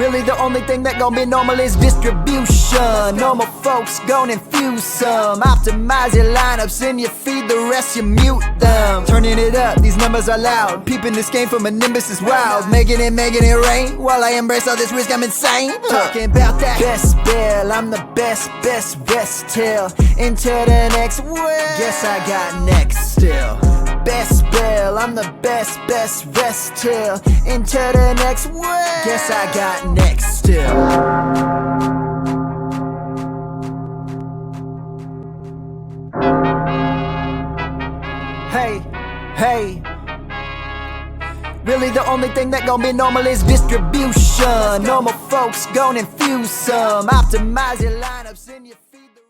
Really the only thing that gon' be normal is distribution. Normal folks gon' infuse some. Optimize your lineups and you feed the rest, you mute them. Turning it up, these numbers are loud. Peeping this game from a nimbus is wild. Making it rain. While I embrace all this risk, I'm insane. Talking about that BestBell, I'm the best rest till into the next world. Guess I got next still. BestBell, I'm the best rest till into the next world. Guess I got next still. Hey. Really the only thing that gon' be normal is distribution. Normal folks gon' infuse some. Optimize your lineups and you feed the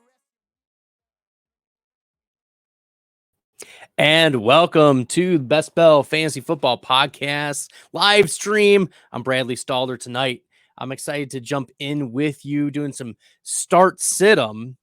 rest. And welcome to the BestBell Fantasy Football Podcast live stream. I'm Bradley Stalder tonight. I'm excited to jump in with you doing some start sit-em.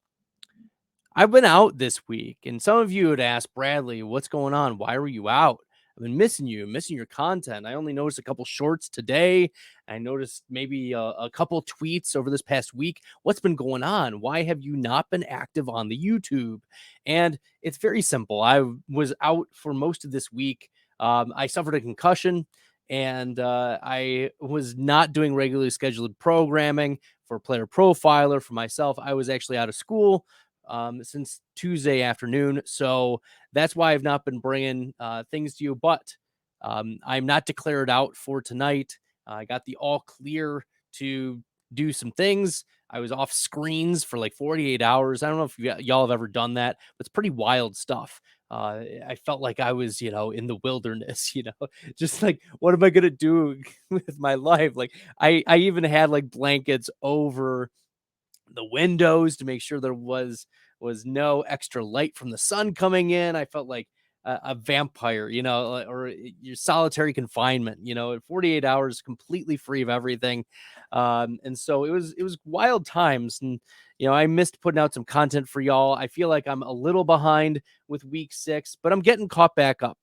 I've been out this week, and some of you had asked, Bradley, what's going on? Why were you out? I've been missing you, missing your content. I only noticed a couple shorts today. I noticed maybe a couple tweets over this past week. What's been going on? Why have you not been active on the YouTube? And it's very simple. I was out for most of this week. I suffered a concussion, and I was not doing regularly scheduled programming for Player Profiler for myself. I was actually out of school since Tuesday afternoon. So that's why I've not been bringing things to you, but I'm not declared out for tonight. I got the all clear to do some things. I was off screens for like 48 hours. I don't know if y'all have ever done that, but it's pretty wild stuff. I felt like I was, in the wilderness, just like, what am I going to do with my life? Like I even had like blankets over the windows to make sure there was no extra light from the sun coming in. I felt like a vampire, or your solitary confinement, 48 hours completely free of everything. And so it was wild times. And, I missed putting out some content for y'all. I feel like I'm a little behind with week 6, but I'm getting caught back up.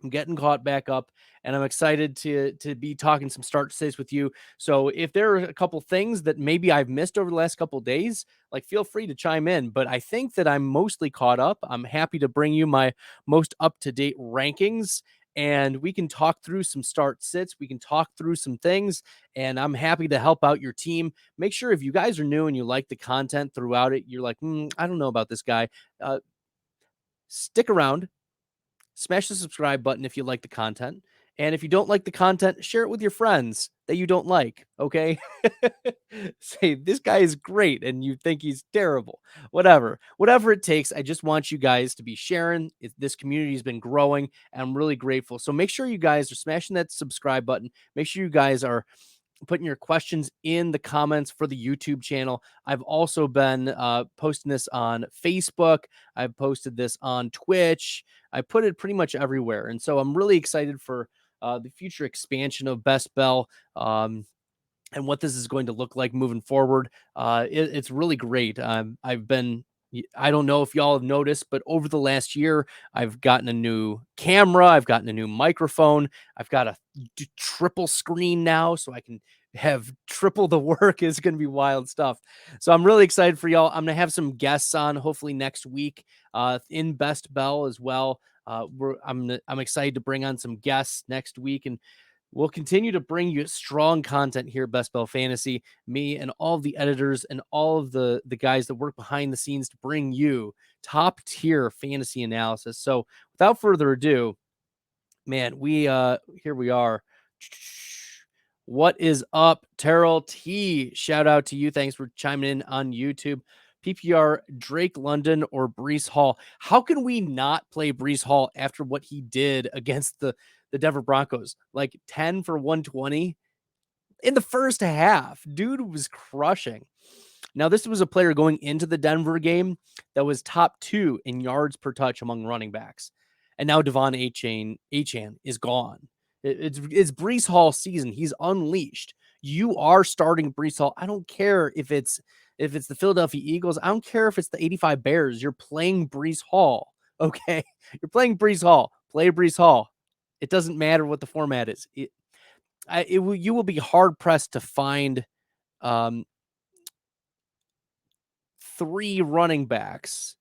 And I'm excited to be talking some start sits with you. So if there are a couple things that maybe I've missed over the last couple days, like feel free to chime in. But I think that I'm mostly caught up. I'm happy to bring you my most up-to-date rankings, and we can talk through some start sits. We can talk through some things, and I'm happy to help out your team. Make sure if you guys are new and you like the content throughout it, you're like, I don't know about this guy. Stick around. Smash the subscribe button if you like the content. And if you don't like the content, share it with your friends that you don't like, okay? Say, this guy is great, and you think he's terrible. Whatever it takes. I just want you guys to be sharing. This community has been growing, and I'm really grateful. So make sure you guys are smashing that subscribe button. Make sure you guys are putting your questions in the comments for the YouTube channel. I've also been posting this on Facebook. I've posted this on Twitch. I put it pretty much everywhere. And so I'm really excited for the future expansion of BestBell and what this is going to look like moving forward. It's really great. I don't know if y'all have noticed, but over the last year, I've gotten a new camera. I've gotten a new microphone. I've got a triple screen now, so I can have triple the work. It's going to be wild stuff. So I'm really excited for y'all. I'm going to have some guests on hopefully next week in BestBell as well. I'm excited to bring on some guests next week, and we'll continue to bring you strong content here at BestBell Fantasy, me and all the editors and all of the guys that work behind the scenes to bring you top tier fantasy analysis. So without further ado, man, here we are. What is up, Terrell T? Shout out to you. Thanks for chiming in on YouTube. PPR, Drake London or Breece Hall. How can we not play Breece Hall after what he did against the Denver Broncos? Like 10 for 120 in the first half. Dude was crushing. Now, this was a player going into the Denver game that was top 2 in yards per touch among running backs. And now Devon Achane is gone. It's Breece Hall season. He's unleashed. You are starting Breece Hall. I don't care if it's the Philadelphia Eagles. I don't care if it's the 85 Bears. You're playing Breece Hall, okay? You're playing Breece Hall. Play Breece Hall. It doesn't matter what the format is. you will be hard pressed to find um, 3 running backs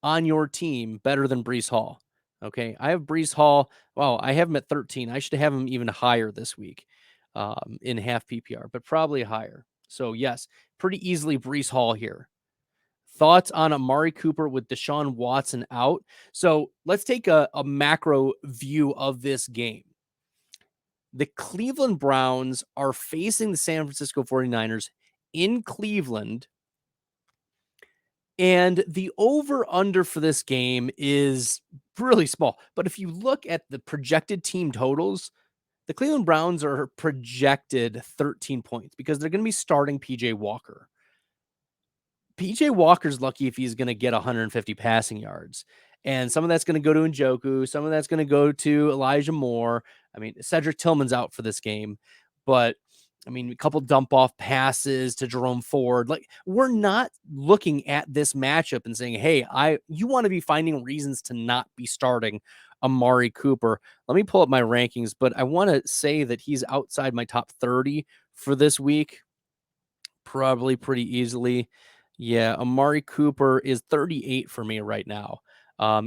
on your team better than Brees Hall. Okay. I have Brees Hall. Wow. I have him at 13. I should have him even higher this week in half PPR, but probably higher. So, yes, pretty easily Brees Hall here. Thoughts on Amari Cooper with Deshaun Watson out? So, let's take a macro view of this game. The Cleveland Browns are facing the San Francisco 49ers in Cleveland. And the over-under for this game is really small. But if you look at the projected team totals, the Cleveland Browns are projected 13 points because they're going to be starting PJ Walker. PJ Walker's lucky if he's going to get 150 passing yards. And some of that's going to go to Njoku. Some of that's going to go to Elijah Moore. I mean, Cedric Tillman's out for this game. But, I mean, a couple dump off passes to Jerome Ford. Like, we're not looking at this matchup and saying, hey, you want to be finding reasons to not be starting Amari Cooper. Let me pull up my rankings, but I want to say that he's outside my top 30 for this week. Probably pretty easily. Yeah, Amari Cooper is 38 for me right now.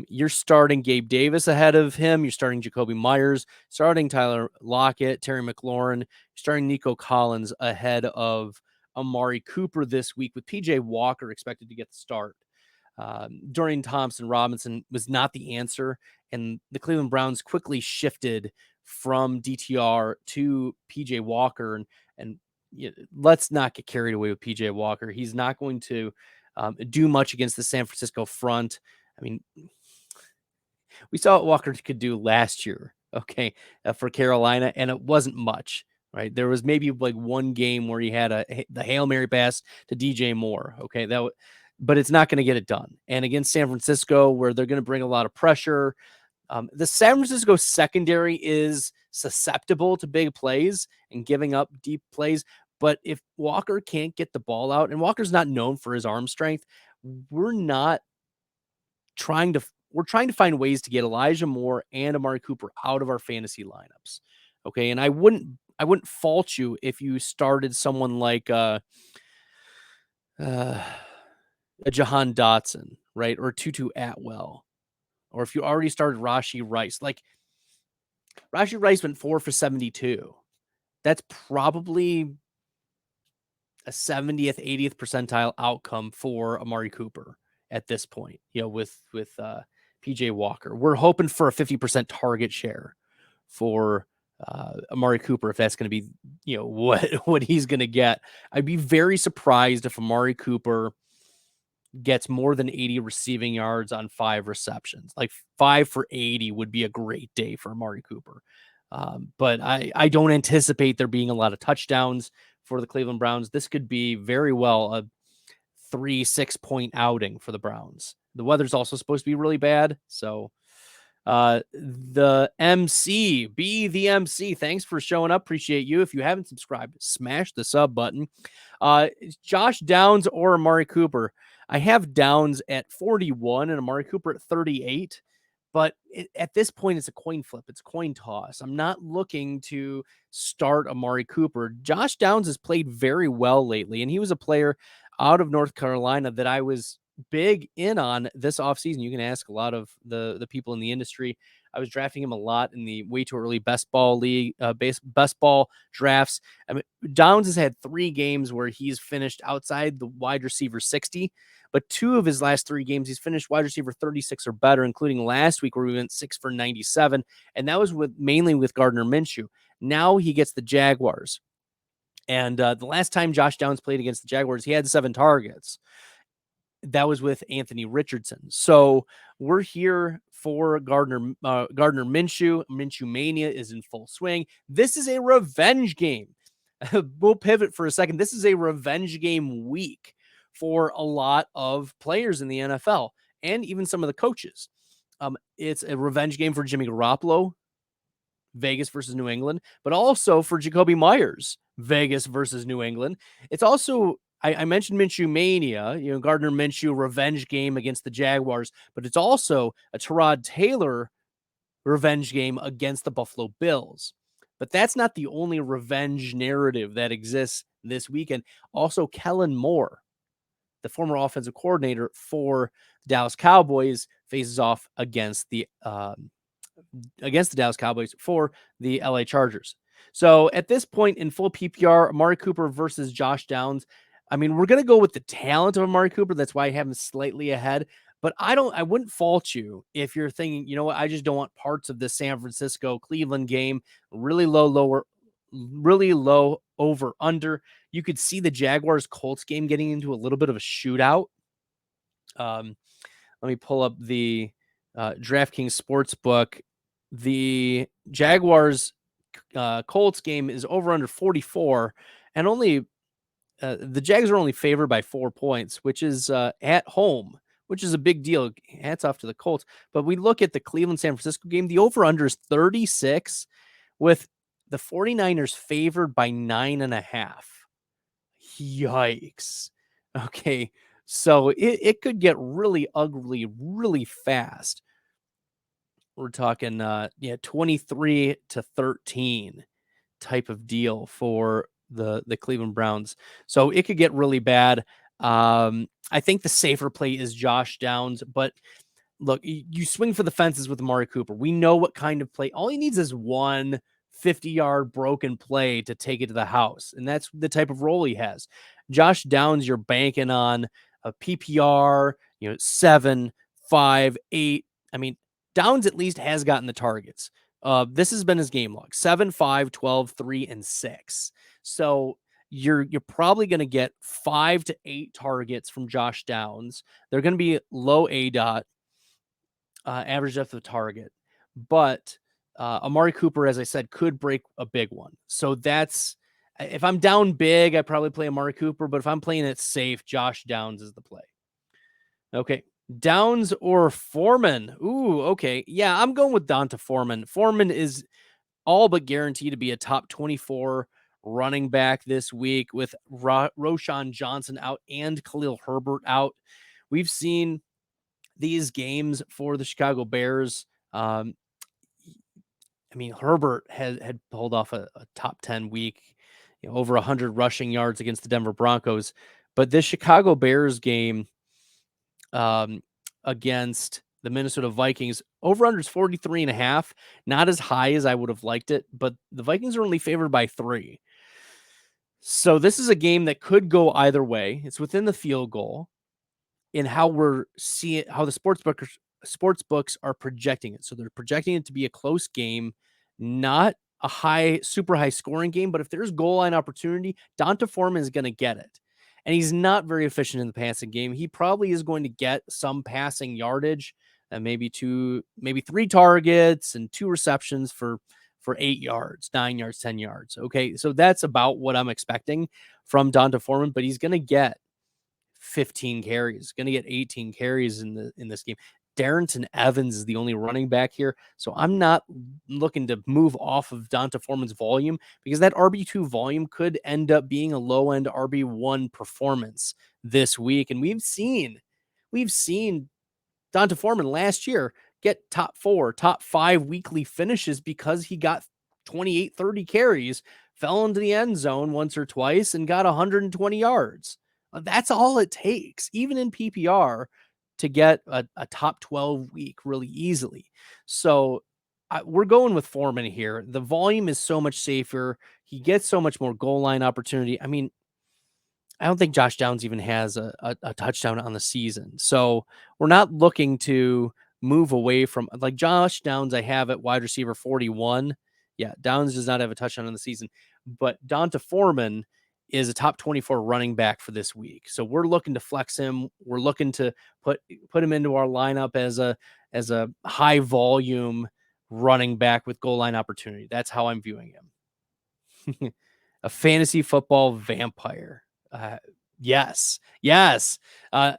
You're starting Gabe Davis ahead of him. You're starting Jacoby Myers, starting Tyler Lockett, Terry McLaurin, starting Nico Collins ahead of Amari Cooper this week, with PJ Walker expected to get the start. Dorian Thompson-Robinson was not the answer, and the Cleveland Browns quickly shifted from DTR to PJ Walker, and let's not get carried away with PJ Walker. He's not going to do much against the San Francisco front. I mean, we saw what Walker could do last year, okay, for Carolina, and it wasn't much, right? There was maybe like one game where he had the Hail Mary pass to DJ Moore, okay, but it's not going to get it done. And against San Francisco, where they're going to bring a lot of pressure, the San Francisco secondary is susceptible to big plays and giving up deep plays. But if Walker can't get the ball out, and Walker's not known for his arm strength, we're trying to find ways to get Elijah Moore and Amari Cooper out of our fantasy lineups. Okay. And I wouldn't fault you if you started someone like a Jahan Dotson, right? Or Tutu Atwell. Or if you already started Rashee Rice. Like, Rashee Rice went 4 for 72. That's probably a 70th, 80th percentile outcome for Amari Cooper at this point, with PJ Walker. We're hoping for a 50% target share for Amari Cooper, if that's going to be, what he's going to get. I'd be very surprised if Amari Cooper gets more than 80 receiving yards on 5 receptions. Like 5 for 80 would be a great day for Amari Cooper. But I don't anticipate there being a lot of touchdowns for the Cleveland Browns. This could be very well a 3-6 point outing for the Browns. The weather's also supposed to be really bad. So the MC, be the MC. Thanks for showing up. Appreciate you. If you haven't subscribed, smash the sub button. Josh Downs or Amari Cooper. I have Downs at 41 and Amari Cooper at 38. But at this point, it's a coin flip. It's a coin toss. I'm not looking to start Amari Cooper. Josh Downs has played very well lately, and he was a player out of North Carolina that I was big in on this offseason. You can ask a lot of the people in the industry. I was drafting him a lot in the way too early best ball league, best ball drafts. I mean, Downs has had 3 games where he's finished outside the wide receiver 60, but 2 of his last 3 games, he's finished wide receiver 36 or better, including last week where we went 6 for 97. And that was mainly with Gardner Minshew. Now he gets the Jaguars. And the last time Josh Downs played against the Jaguars, he had 7 targets. That was with Anthony Richardson. So we're here for Gardner Minshew. Minshew mania is in full swing. This is a revenge game. We'll pivot for a second. This is a revenge game week for a lot of players in the NFL and even some of the coaches. It's a revenge game for Jimmy Garoppolo, Vegas versus New England, but also for Jacoby Myers, Vegas versus New England. It's also, I mentioned Minshew mania, Gardner Minshew revenge game against the Jaguars, but it's also a Tyrod Taylor revenge game against the Buffalo Bills. But that's not the only revenge narrative that exists this weekend. Also, Kellen Moore, the former offensive coordinator for the Dallas Cowboys, faces off against the Dallas Cowboys for the LA Chargers. So at this point in full PPR, Amari Cooper versus Josh Downs. I mean, we're going to go with the talent of Amari Cooper. That's why I have him slightly ahead. But I wouldn't fault you if you're thinking, you know what, I just don't want parts of the San Francisco Cleveland game, really low over under. You could see the Jaguars Colts game getting into a little bit of a shootout. Let me pull up the DraftKings sports book. The Jaguars Colts game is over under 44, and only the Jags are only favored by 4 points, which is at home, which is a big deal. Hats off to the Colts. But we look at the Cleveland San Francisco game, the over under is 36, with the 49ers favored by 9.5. Yikes. Okay. So it could get really ugly really fast. We're talking 23-13 type of deal for the Cleveland Browns. So it could get really bad. I think the safer play is Josh Downs, but look, you swing for the fences with Amari Cooper. We know what kind of play. All he needs is one 50-yard broken play to take it to the house, and that's the type of role he has. Josh Downs, you're banking on a PPR, 7, 5, 8. I mean, Downs at least has gotten the targets. This has been his game log: 7, 5, 12, 3, and 6. So you're probably going to get 5 to 8 targets from Josh Downs. They're going to be low ADOT, average depth of target, but Amari Cooper, as I said, could break a big one. So that's, if I'm down big, I probably play Amari Cooper, but if I'm playing it safe, Josh Downs is the play. Okay. Downs or Foreman? Ooh, okay. Yeah, I'm going with Donta Foreman. Foreman is all but guaranteed to be a top 24 running back this week with Roshan Johnson out and Khalil Herbert out. We've seen these games for the Chicago Bears. I mean, Herbert had pulled off a top 10 week, over 100 rushing yards against the Denver Broncos. But this Chicago Bears game against the Minnesota Vikings, over-under is 43.5. Not as high as I would have liked it, but the Vikings are only favored by 3. So this is a game that could go either way. It's within the field goal in how we're seeing how the sports books are projecting it. So they're projecting it to be a close game, not a super high scoring game. But if there's goal line opportunity, Donta Foreman is going to get it. And he's not very efficient in the passing game. He probably is going to get some passing yardage, and maybe 3 targets and 2 receptions for 8 yards, 9 yards, 10 yards. Okay. So that's about what I'm expecting from Donta Foreman, but he's going to get 15 carries, going to get 18 carries in this game. Darrington Evans is the only running back here. So I'm not looking to move off of Donta Foreman's volume, because that RB2 volume could end up being a low end RB1 performance this week. And we've seen Donta Foreman last year get top 4, top 5 weekly finishes because he got 28, 30 carries, fell into the end zone once or twice, and got 120 yards. That's all it takes, even in PPR, to get a top 12 week really easily. So we're going with Foreman here. The volume is so much safer. He gets so much more goal line opportunity. I mean, I don't think Josh Downs even has a touchdown on the season. So we're not looking to move away from, like, Josh Downs I have at wide receiver 41. Yeah, Downs does not have a touchdown on the season, but Donta Foreman is a top 24 running back for this week. So we're looking to flex him. We're looking to put him into our lineup as a high volume running back with goal line opportunity. That's how I'm viewing him. A fantasy football vampire. Yes.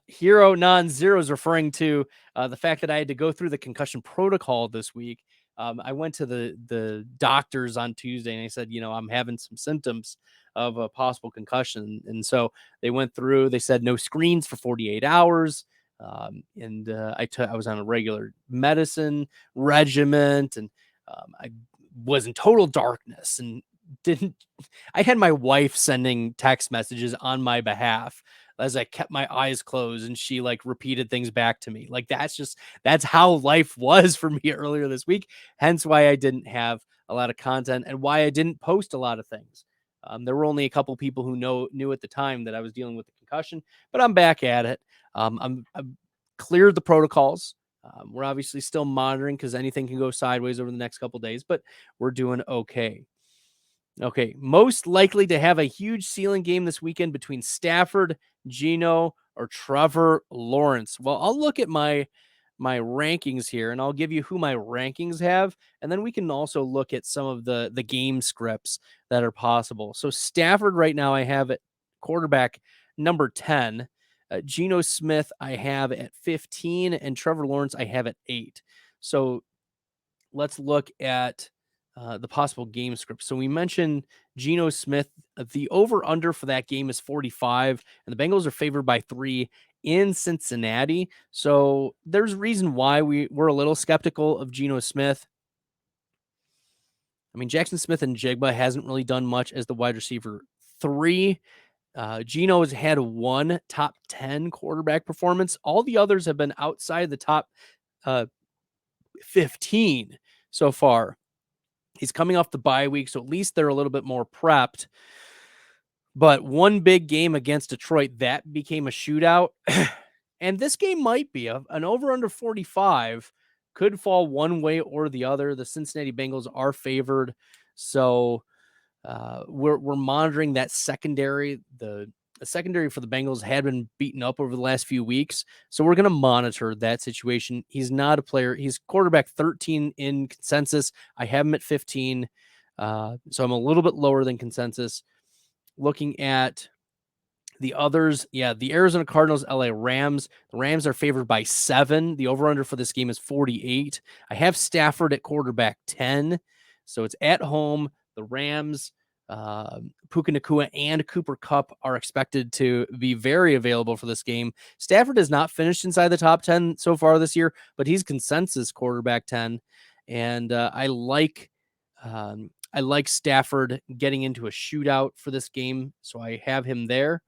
Hero non-zero is referring to the fact that I had to go through the concussion protocol this week. I went to the doctors on Tuesday, and they said, I'm having some symptoms of a possible concussion. And so they went through, they said no screens for 48 hours. I was on a regular medicine regimen, and I was in total darkness and didn't. I had my wife sending text messages on my behalf as I kept my eyes closed, and she like repeated things back to me. Like that's how life was for me earlier this week. Hence why I didn't have a lot of content and why I didn't post a lot of things. There were only a couple people who knew at the time that I was dealing with the concussion, but I'm back at it. I'm cleared the protocols. We're obviously still monitoring because anything can go sideways over the next couple days, but we're doing okay. Okay, most likely to have a huge ceiling game this weekend between Stafford, Geno, or Trevor Lawrence. Well, I'll look at my rankings here, and I'll give you who my rankings have, and then we can also look at some of the game scripts that are possible. So Stafford right now I have at quarterback number 10. Geno Smith I have at 15, and Trevor Lawrence I have at 8. So let's look at the possible game script. So we mentioned Geno Smith. The over-under for that game is 45, and the Bengals are favored by 3 in Cincinnati. So there's reason why we're a little skeptical of Geno Smith. I mean, Jackson Smith and Jigba hasn't really done much as the wide receiver 3. Geno has had one top 10 quarterback performance. All the others have been outside the top 15 so far. He's coming off the bye week, so at least they're a little bit more prepped. But one big game against Detroit, that became a shootout. And this game might be an over-under 45. Could fall one way or the other. The Cincinnati Bengals are favored. So we're monitoring that secondary. The secondary for the Bengals had been beaten up over the last few weeks. So we're going to monitor that situation. He's not a player. He's quarterback 13 in consensus. I have him at 15. So I'm a little bit lower than consensus. Looking at the others, the Arizona Cardinals, LA Rams. The Rams are favored by 7. The over-under for this game is 48. I have Stafford at quarterback 10. So it's at home. The Rams, Puka Nacua and Cooper Kupp are expected to be very available for this game. Stafford has not finished inside the top 10 so far this year, but he's consensus quarterback 10. And I like Stafford getting into a shootout for this game, so I have him there.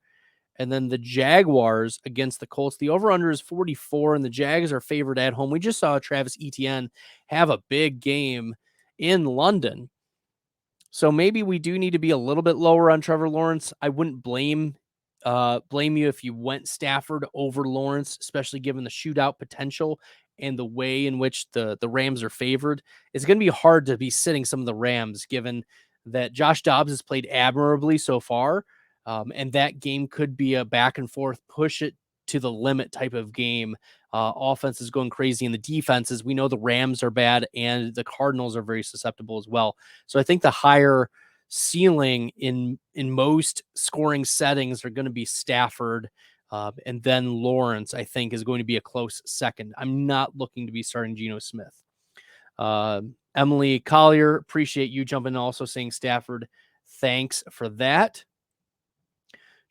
And then the Jaguars against the Colts. The over-under is 44, and the Jags are favored at home. We just saw Travis Etienne have a big game in London. So maybe we do need to be a little bit lower on Trevor Lawrence. I wouldn't blame you if you went Stafford over Lawrence, especially given the shootout potential and the way in which the Rams are favored. It's going to be hard to be sitting some of the Rams, given that Josh Dobbs has played admirably so far. And that game could be a back and forth, push it to the limit type of game. Offense is going crazy, and the defenses, we know the Rams are bad and the Cardinals are very susceptible as well. So I think the higher ceiling in most scoring settings are going to be Stafford, and then Lawrence, I think, is going to be a close second. I'm not looking to be starting Geno Smith. Emily Collier, appreciate you jumping in, also saying Stafford. Thanks for that.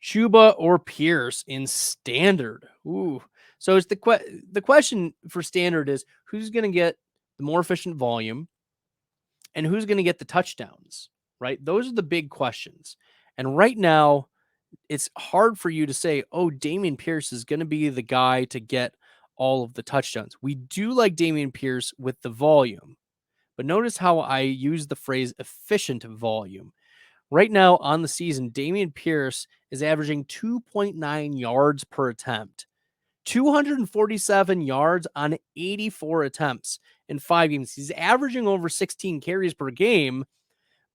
Chuba or Pierce in standard. Ooh. So it's the question for standard is who's going to get the more efficient volume and who's going to get the touchdowns, right? Those are the big questions. And right now, it's hard for you to say, oh, Dameon Pierce is going to be the guy to get all of the touchdowns. We do like Dameon Pierce with the volume, but notice how I use the phrase efficient volume. Right now on the season, Dameon Pierce is averaging 2.9 yards per attempt, 247 yards on 84 attempts in 5 games. He's averaging over 16 carries per game,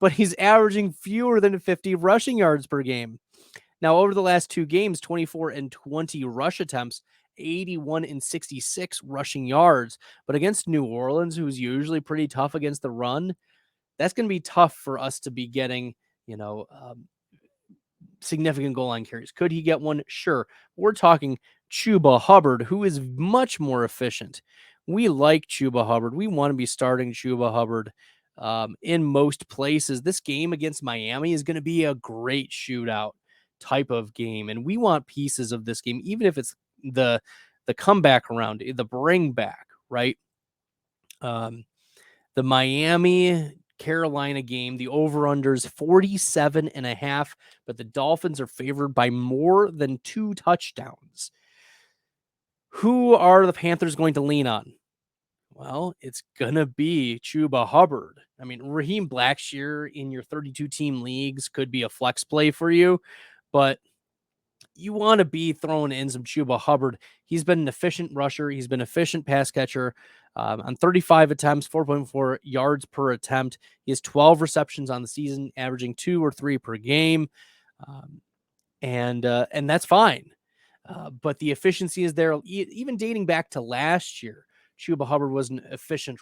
but he's averaging fewer than 50 rushing yards per game. Now, over the last 2 games, 24 and 20 rush attempts, 81 and 66 rushing yards. But against New Orleans, who's usually pretty tough against the run, that's going to be tough for us to be getting, significant goal line carries. Could he get one? Sure. We're talking Chuba Hubbard, who is much more efficient. We like Chuba Hubbard. We want to be starting Chuba Hubbard in most places. This game against Miami is going to be a great shootout type of game, and we want pieces of this game, even if it's the comeback around, the bring back, right? The Miami Carolina game. The over-unders 47.5, but the Dolphins are favored by more than 2 touchdowns. Who are the Panthers going to lean on? Well, it's going to be Chuba Hubbard. I mean, Raheem Blackshear in your 32-team leagues could be a flex play for you, but you want to be throwing in some Chuba Hubbard. He's been an efficient rusher. He's been an efficient pass catcher on 35 attempts, 4.4 yards per attempt. He has 12 receptions on the season, averaging 2 or 3 per game. And that's fine. But the efficiency is there, even dating back to last year. Chuba Hubbard was an efficient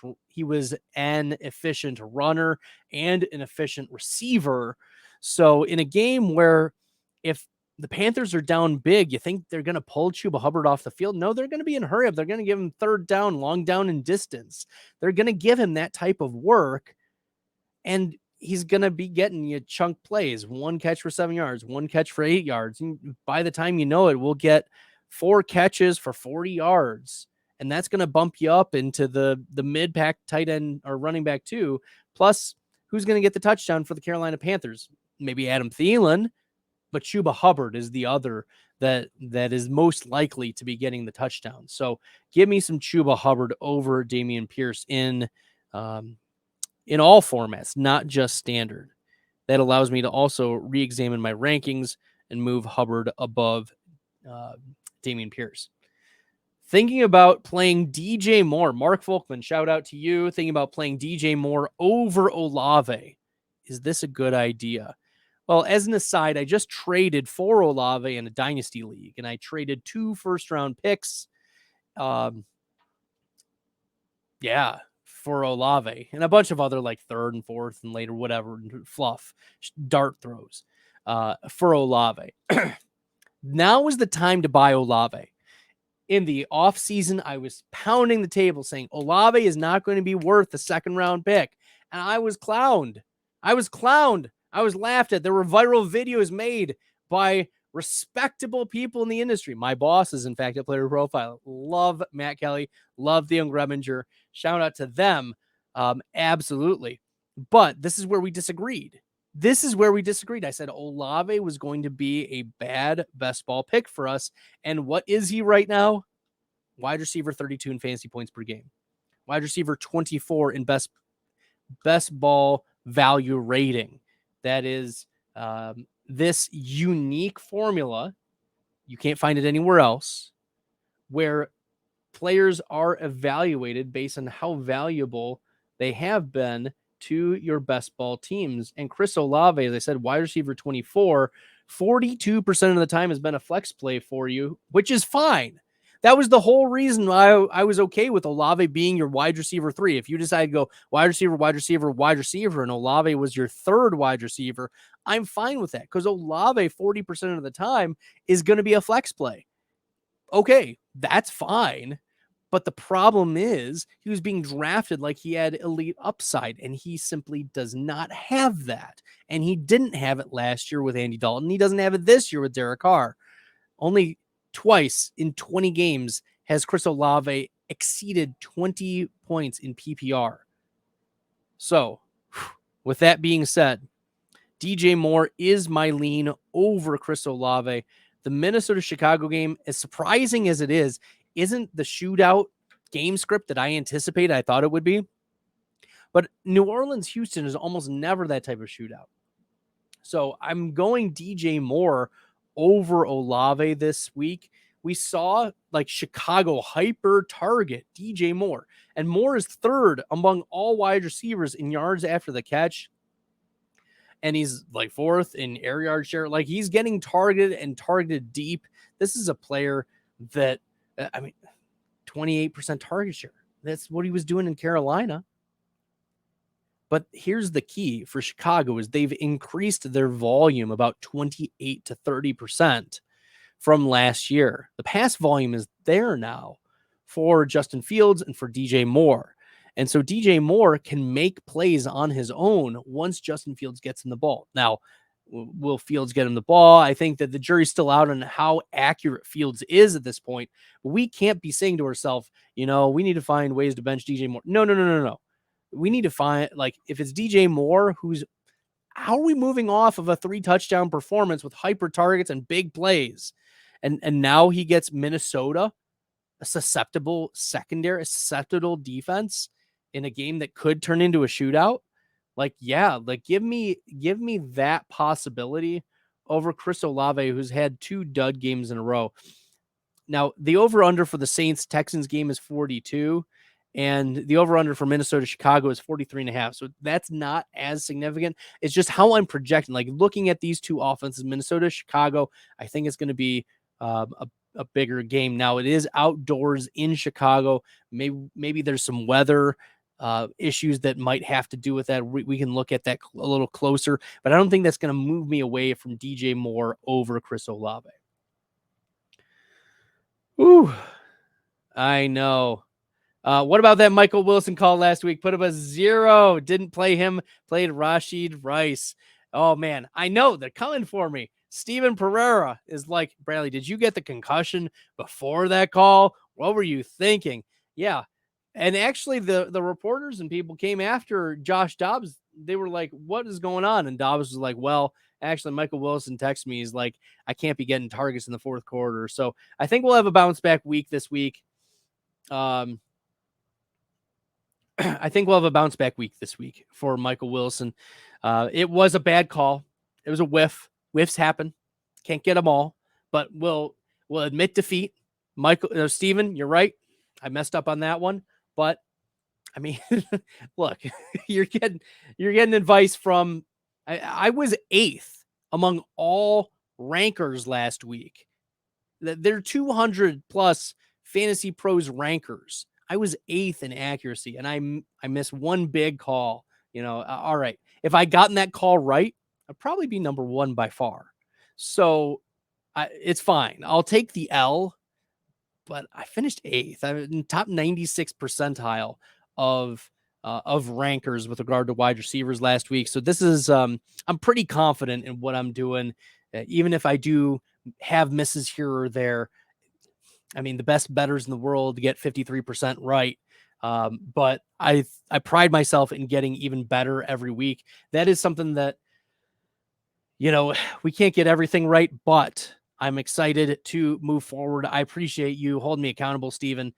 runner and an efficient receiver. So in a game where if the Panthers are down big, you think they're going to pull Chuba Hubbard off the field? No, they're going to be in a hurry up. They're going to give him third down, long down and distance. They're going to give him that type of work, and he's going to be getting you chunk plays, 1 catch for 7 yards, 1 catch for 8 yards. And by the time you know it, we'll get 4 catches for 40 yards. And that's going to bump you up into the mid-pack tight end or running back too. Plus, who's going to get the touchdown for the Carolina Panthers? Maybe Adam Thielen, but Chuba Hubbard is the other that is most likely to be getting the touchdown. So give me some Chuba Hubbard over Dameon Pierce in all formats, not just standard. That allows me to also re-examine my rankings and move Hubbard above Dameon Pierce. Thinking about playing DJ Moore, Mark Folkman, shout out to you. Thinking about playing DJ Moore over Olave. Is this a good idea? Well, as an aside, I just traded for Olave in a dynasty league, and I traded 2 first-round picks. For Olave and a bunch of other like 3rd and 4th and later, whatever, fluff, dart throws for Olave. Now is the time to buy Olave. In the offseason, I was pounding the table saying Olave is not going to be worth the 2nd-round pick. And I was clowned. I was laughed at. There were viral videos made by respectable people in the industry. My bosses, in fact, at Player Profile, love Matt Kelly, love Theo Greminger. Shout out to them. Absolutely. But this is where we disagreed. I said Olave was going to be a bad best ball pick for us. And what is he right now? Wide receiver 32 in fantasy points per game. Wide receiver 24 in best ball value rating. That is this unique formula. You can't find it anywhere else, where players are evaluated based on how valuable they have been to your best ball teams. And Chris Olave, as I said, wide receiver 24, 42% of the time has been a flex play for you, which is fine. That was the whole reason why I was okay with Olave being your wide receiver 3. If you decide to go wide receiver, and Olave was your 3rd wide receiver, I'm fine with that, because Olave 40% of the time is going to be a flex play. Okay, that's fine. But the problem is he was being drafted like he had elite upside, and he simply does not have that. And he didn't have it last year with Andy Dalton. He doesn't have it this year with Derek Carr. Only twice in 20 games has Chris Olave exceeded 20 points in PPR. So, with that being said, DJ Moore is my lean over Chris Olave. The Minnesota-Chicago game, as surprising as it is, isn't the shootout game script that I anticipated. I thought it would be. But New Orleans-Houston is almost never that type of shootout. So I'm going DJ Moore over Olave this week. We saw like Chicago hyper target DJ Moore. And Moore is 3rd among all wide receivers in yards after the catch. And he's like 4th in air yard share. Like, he's getting targeted deep. This is a player that, 28% target share. That's what he was doing in Carolina. But here's the key for Chicago is they've increased their volume about 28 to 30% from last year. The pass volume is there now for Justin Fields and for DJ Moore. And so DJ Moore can make plays on his own once Justin Fields gets him the ball. Now, will Fields get him the ball? I think that the jury's still out on how accurate Fields is at this point. We can't be saying to ourselves, we need to find ways to bench DJ Moore. No. we need to find, like, if it's DJ Moore, how are we moving off of a 3 touchdown performance with hyper targets and big plays? And now he gets Minnesota, a susceptible secondary, a susceptible defense in a game that could turn into a shootout. Like, yeah, like give me that possibility over Chris Olave, who's had 2 dud games in a row. Now, the over-under for the Saints-Texans game is 42, and the over-under for Minnesota-Chicago is 43.5. So that's not as significant. It's just how I'm projecting. Like, looking at these 2 offenses, Minnesota-Chicago, I think it's going to be a bigger game. Now, it is outdoors in Chicago. Maybe there's some weather issues that might have to do with that. We can look at that a little closer, but I don't think that's going to move me away from DJ Moore over Chris Olave. Ooh, I know. What about that Michael Wilson call last week? Put up a 0. Didn't play him. Played Rashid Rice. Oh, man. I know. They're coming for me. Steven Pereira is like, Bradley, did you get the concussion before that call? What were you thinking? Yeah. And actually, the reporters and people came after Josh Dobbs. They were like, what is going on? And Dobbs was like, well, actually, Michael Wilson texted me. He's like, I can't be getting targets in the 4th quarter. So I think we'll have a bounce back week this week. I think we'll have a bounce back week this week for Michael Wilson. It was a bad call. It was a whiff. Whiffs happen. Can't get them all, but we'll admit defeat. Steven, you're right. I messed up on that one, but I mean, look, you're getting advice from, I was 8th among all rankers last week. They're 200 plus Fantasy Pros rankers. I was 8th in accuracy, and I missed one big call. All right. If I gotten that call right, I'd probably be number 1 by far. So it's fine. I'll take the L, but I finished 8th. I'm in top 96 percentile of rankers with regard to wide receivers last week. So this is, I'm pretty confident in what I'm doing. Even if I do have misses here or there. I mean, the best bettors in the world get 53% right. But I pride myself in getting even better every week. That is something that, we can't get everything right, but I'm excited to move forward. I appreciate you holding me accountable, Steven.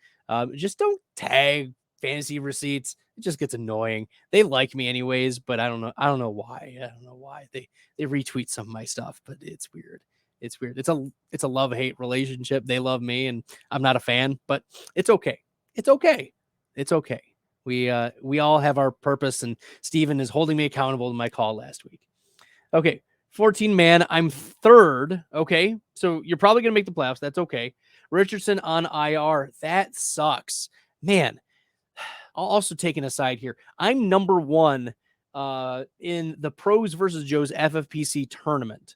Just don't tag fantasy receipts. It just gets annoying. They like me anyways, but I don't know why. I don't know why they retweet some of my stuff, but it's weird. It's weird. It's a love-hate relationship. They love me and I'm not a fan, but it's okay. It's okay. It's okay. We all have our purpose, and Steven is holding me accountable to my call last week. Okay. 14 man. I'm 3rd. Okay. So you're probably going to make the playoffs. That's okay. Richardson on IR. That sucks, man. I'll also take an aside here. I'm number 1 in the Pros versus Joe's FFPC tournament.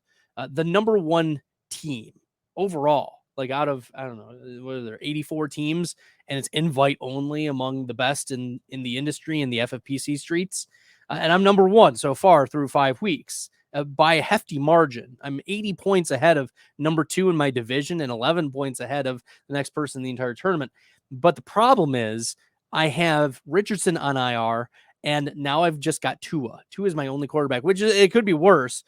The number 1 team overall, like out of, I don't know, what are there, 84 teams, and it's invite only among the best in the industry in the FFPC streets. And I'm number 1 so far through 5 weeks by a hefty margin. I'm 80 points ahead of number 2 in my division and 11 points ahead of the next person in the entire tournament. But the problem is I have Richardson on IR, and now I've just got Tua. Tua is my only quarterback, which it could be worse.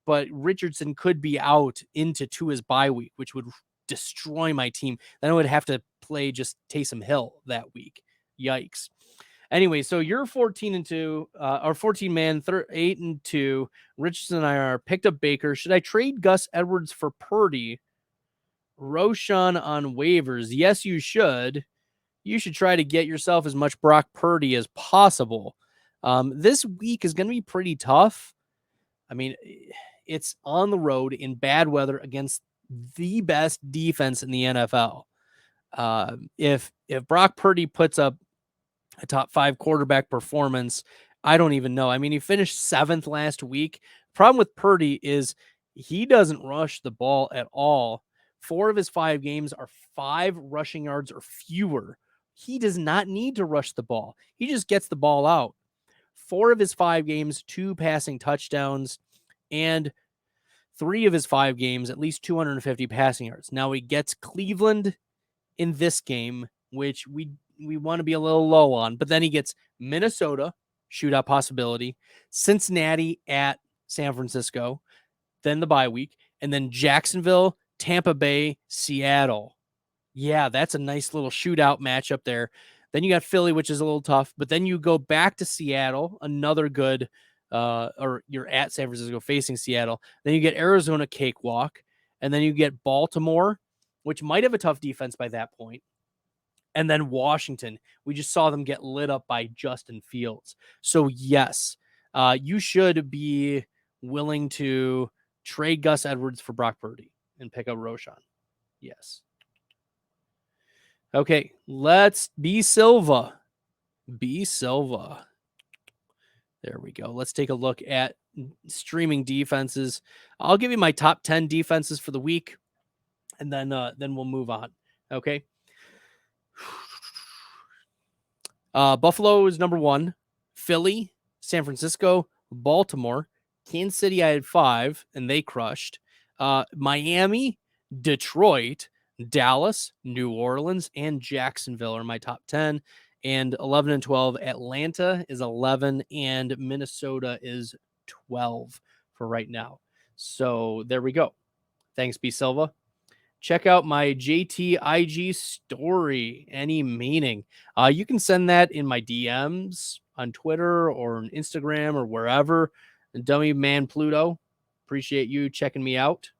But Richardson could be out into Tua's bye week, which would destroy my team. Then I would have to play just Taysom Hill that week. Yikes. Anyway, so you're 14-2, or 14 man, 8-2. Richardson and I are picked up Baker. Should I trade Gus Edwards for Purdy? Roshan on waivers. Yes, you should. You should try to get yourself as much Brock Purdy as possible. This week is going to be pretty tough. I mean, it's on the road in bad weather against the best defense in the NFL. If Brock Purdy puts up a top 5 quarterback performance, I don't even know. I mean, he finished 7th last week. Problem with Purdy is he doesn't rush the ball at all. 4 of his 5 games are 5 rushing yards or fewer. He does not need to rush the ball. He just gets the ball out. 4 of his 5 games, 2 passing touchdowns, and 3 of his 5 games, at least 250 passing yards. Now he gets Cleveland in this game, which we want to be a little low on. But then he gets Minnesota, shootout possibility, Cincinnati at San Francisco, then the bye week, and then Jacksonville, Tampa Bay, Seattle. Yeah, that's a nice little shootout matchup there. Then you got Philly, which is a little tough, but then you go back to Seattle, another good, or you're at San Francisco facing Seattle. Then you get Arizona cakewalk, and then you get Baltimore, which might have a tough defense by that point. And then Washington, we just saw them get lit up by Justin Fields. So yes, you should be willing to trade Gus Edwards for Brock Purdy and pick up Roshan. Yes. Okay, let's B Silva. B Silva. There we go. Let's take a look at streaming defenses. I'll give you my top 10 defenses for the week, and then we'll move on. Okay. Buffalo is number 1. Philly, San Francisco, Baltimore, Kansas City. I had 5, and they crushed. Miami, Detroit, Dallas, New Orleans, and Jacksonville are my top 10. And 11 and 12. Atlanta is 11, and Minnesota is 12 for right now. So there we go. Thanks, B Silva. Check out my JTIG story. Any meaning? You can send that in my DMs on Twitter or on Instagram or wherever. Dummy Man Pluto. Appreciate you checking me out.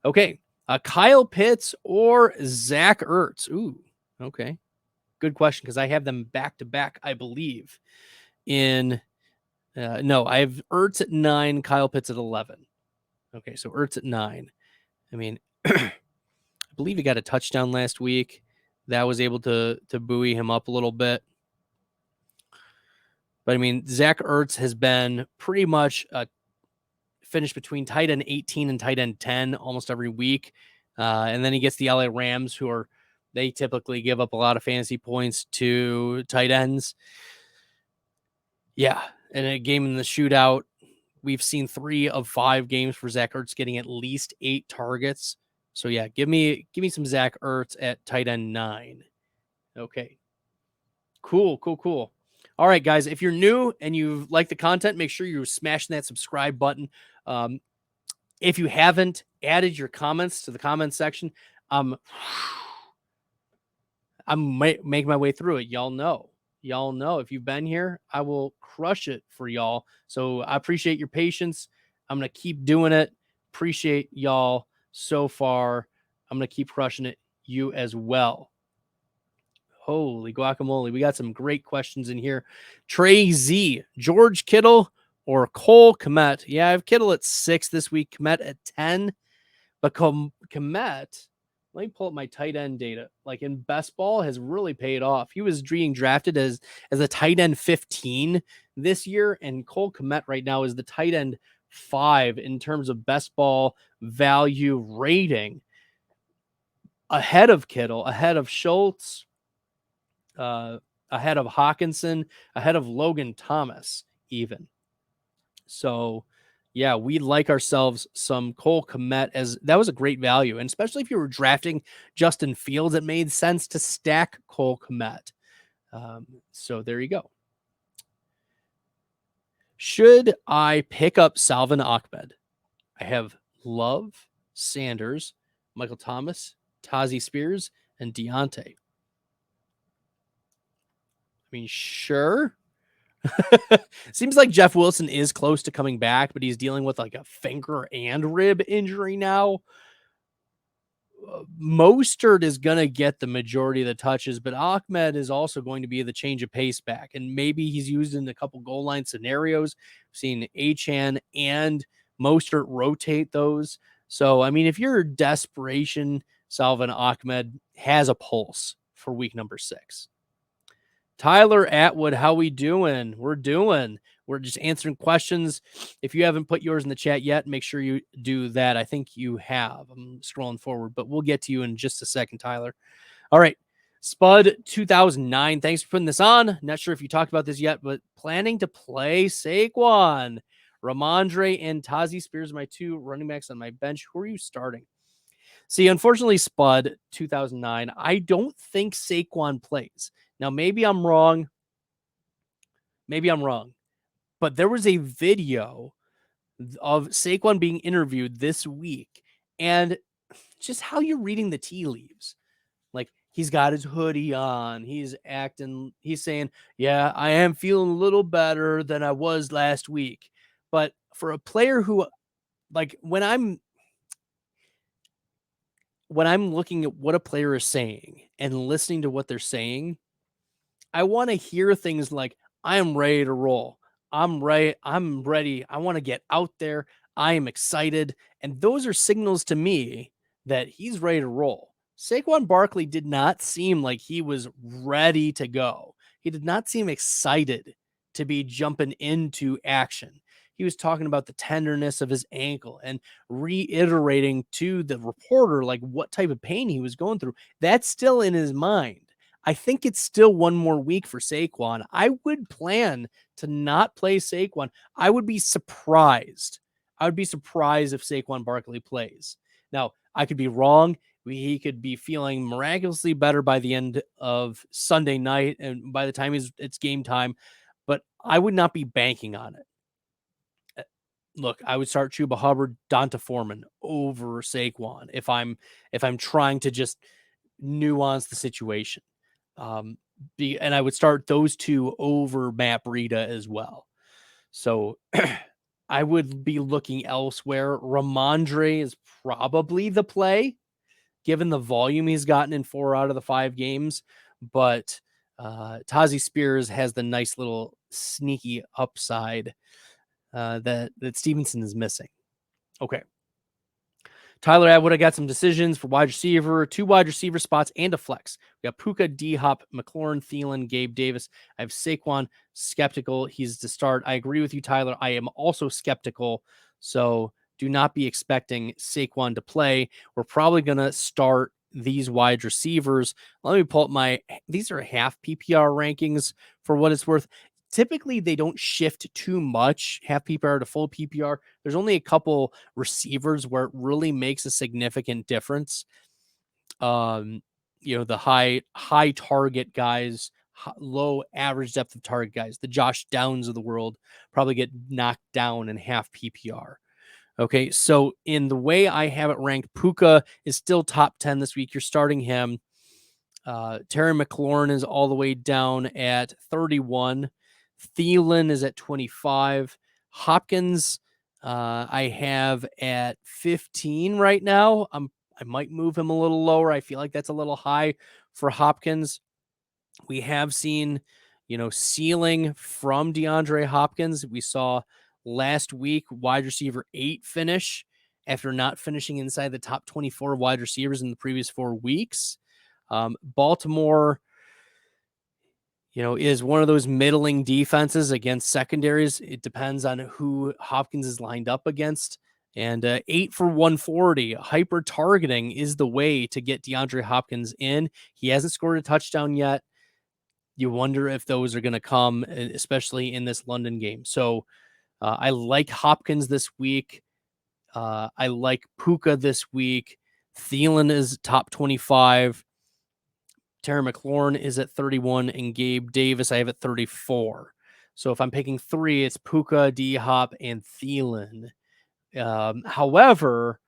Okay. Kyle Pitts or Zach Ertz? Ooh, okay. Good question, because I have them back to back, I believe. No, I have Ertz at 9, Kyle Pitts at 11. Okay, so Ertz at 9. I mean, I believe he got a touchdown last week. That was able to buoy him up a little bit. But I mean, Zach Ertz has been pretty much finished between tight end 18 and tight end 10 almost every week. And then he gets the LA Rams, they typically give up a lot of fantasy points to tight ends. Yeah. And a game in the shootout, we've seen 3 of 5 games for Zach Ertz getting at least 8 targets. So yeah, give me some Zach Ertz at tight end 9. Okay. Cool. All right, guys, if you're new and you like the content, make sure you're smashing that subscribe button. If you haven't added your comments to the comment section, I'm making my way through it. Y'all know if you've been here, I will crush it for y'all. So I appreciate your patience. I'm going to keep doing it. Appreciate y'all so far. I'm going to keep crushing it. You as well. Holy guacamole. We got some great questions in here. Trey Z, George Kittle or Cole Kmet? Yeah, I have Kittle at 6 this week, Kmet at 10. But Kmet, let me pull up my tight end data. Like in best ball has really paid off. He was being drafted as a tight end 15 this year, and Cole Kmet right now is the tight end 5 in terms of best ball value rating. Ahead of Kittle, ahead of Schultz, ahead of Hawkinson, ahead of Logan Thomas, even. So, yeah, we like ourselves some Cole Kmet, as that was a great value. And especially if you were drafting Justin Fields, it made sense to stack Cole Kmet. So there you go. Should I pick up Salvon Ahmed? I have Love, Sanders, Michael Thomas, Tazi Spears, and Deontay. I mean, sure. Seems like Jeff Wilson is close to coming back, but he's dealing with like a finger and rib injury now. Mostert is going to get the majority of the touches, but Ahmed is also going to be the change of pace back. And maybe he's used in a couple goal line scenarios. I've seen Achane and Mostert rotate those. So, I mean, if you're desperation, Salvon Ahmed has a pulse for week number 6. Tyler Atwood, how we doing? We're just answering questions. If you haven't put yours in the chat yet, make sure you do that. I think you have. I'm scrolling forward, but we'll get to you in just a second, Tyler. All right. Spud 2009. Thanks for putting this on. Not sure if you talked about this yet, but planning to play Saquon. Ramondre and Tazi Spears are my 2 running backs on my bench. Who are you starting? See, unfortunately, Spud 2009. I don't think Saquon plays. Now, maybe I'm wrong. Maybe I'm wrong. But there was a video of Saquon being interviewed this week, and just how you're reading the tea leaves. Like, he's got his hoodie on. He's acting, he's saying, yeah, I am feeling a little better than I was last week. But for a player who, like, when I'm looking at what a player is saying and listening to what they're saying, I want to hear things like, I am ready to roll. I'm right. I'm ready. I want to get out there. I am excited. And those are signals to me that he's ready to roll. Saquon Barkley did not seem like he was ready to go. He did not seem excited to be jumping into action. He was talking about the tenderness of his ankle and reiterating to the reporter like what type of pain he was going through. That's still in his mind. I think it's still one more week for Saquon. I would plan to not play Saquon. I would be surprised. I would be surprised if Saquon Barkley plays. Now, I could be wrong. He could be feeling miraculously better by the end of Sunday night, and by the time it's game time, but I would not be banking on it. Look, I would start Chuba Hubbard, Donta Foreman over Saquon if I'm trying to just nuance the situation. And I would start those two over Matt Breida as well. So I would be looking elsewhere. Ramondre is probably the play, given the volume he's gotten in 4 out of the 5 games. But Tazi Spears has the nice little sneaky upside that Stevenson is missing. Okay. Tyler Atwood, I got some decisions for wide receiver, 2 wide receiver spots, and a flex. We got Puka, D-Hop, McLaurin, Thielen, Gabe Davis. I have Saquon, skeptical. He's to start. I agree with you, Tyler. I am also skeptical. So do not be expecting Saquon to play. We're probably going to start these wide receivers. Let me pull up these are half PPR rankings for what it's worth. Typically, they don't shift too much, half PPR to full PPR. There's only a couple receivers where it really makes a significant difference. The high target guys, low average depth of target guys, the Josh Downs of the world probably get knocked down in half PPR. Okay, so in the way I have it ranked, Puka is still top 10 this week. You're starting him. Terry McLaurin is all the way down at 31. Thielen is at 25. Hopkins, I have at 15 right now. I might move him a little lower. I feel like that's a little high for Hopkins. We have seen, ceiling from DeAndre Hopkins. We saw last week wide receiver 8 finish after not finishing inside the top 24 wide receivers in the previous 4 weeks. Baltimore, is one of those middling defenses against secondaries. It depends on who Hopkins is lined up against. And 8 for 140, hyper targeting is the way to get DeAndre Hopkins in. He hasn't scored a touchdown yet. You wonder if those are going to come, especially in this London game. So I like Hopkins this week. I like Puka this week. Thielen is top 25. Terry McLaurin is at 31, and Gabe Davis I have at 34. So if I'm picking 3, it's Puka, D-Hop, and Thielen. However,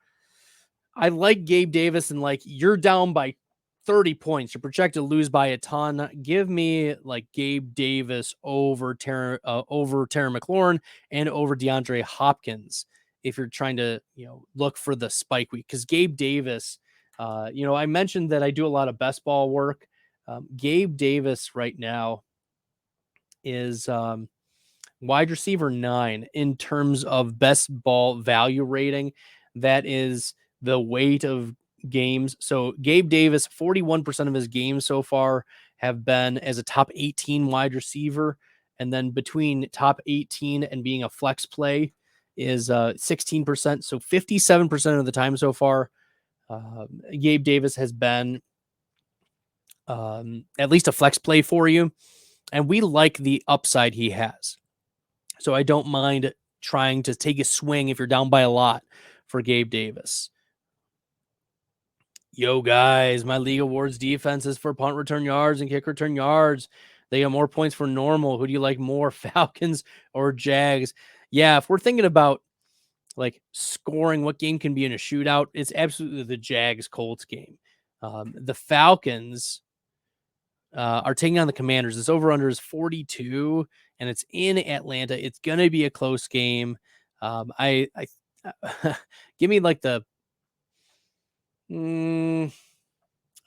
I like Gabe Davis, and you're down by 30 points. You're projected to lose by a ton. Give me Gabe Davis over Terry McLaurin and over DeAndre Hopkins if you're trying to look for the spike week, because Gabe Davis. I mentioned that I do a lot of best ball work. Gabe Davis right now is wide receiver 9 in terms of best ball value rating. That is the weight of games. So Gabe Davis, 41% of his games so far have been as a top 18 wide receiver. And then between top 18 and being a flex play is 16%. So 57% of the time so far, Gabe Davis has been at least a flex play for you. And we like the upside he has. So I don't mind trying to take a swing if you're down by a lot for Gabe Davis. Yo, guys, my league awards defenses for punt return yards and kick return yards. They got more points for normal. Who do you like more, Falcons or Jags? Yeah, if we're thinking about like scoring, what game can be in a shootout, it's absolutely the Jags Colts game. The Falcons are taking on the Commanders. This over under is 42, and it's in Atlanta. It's gonna be a close game. I give me like the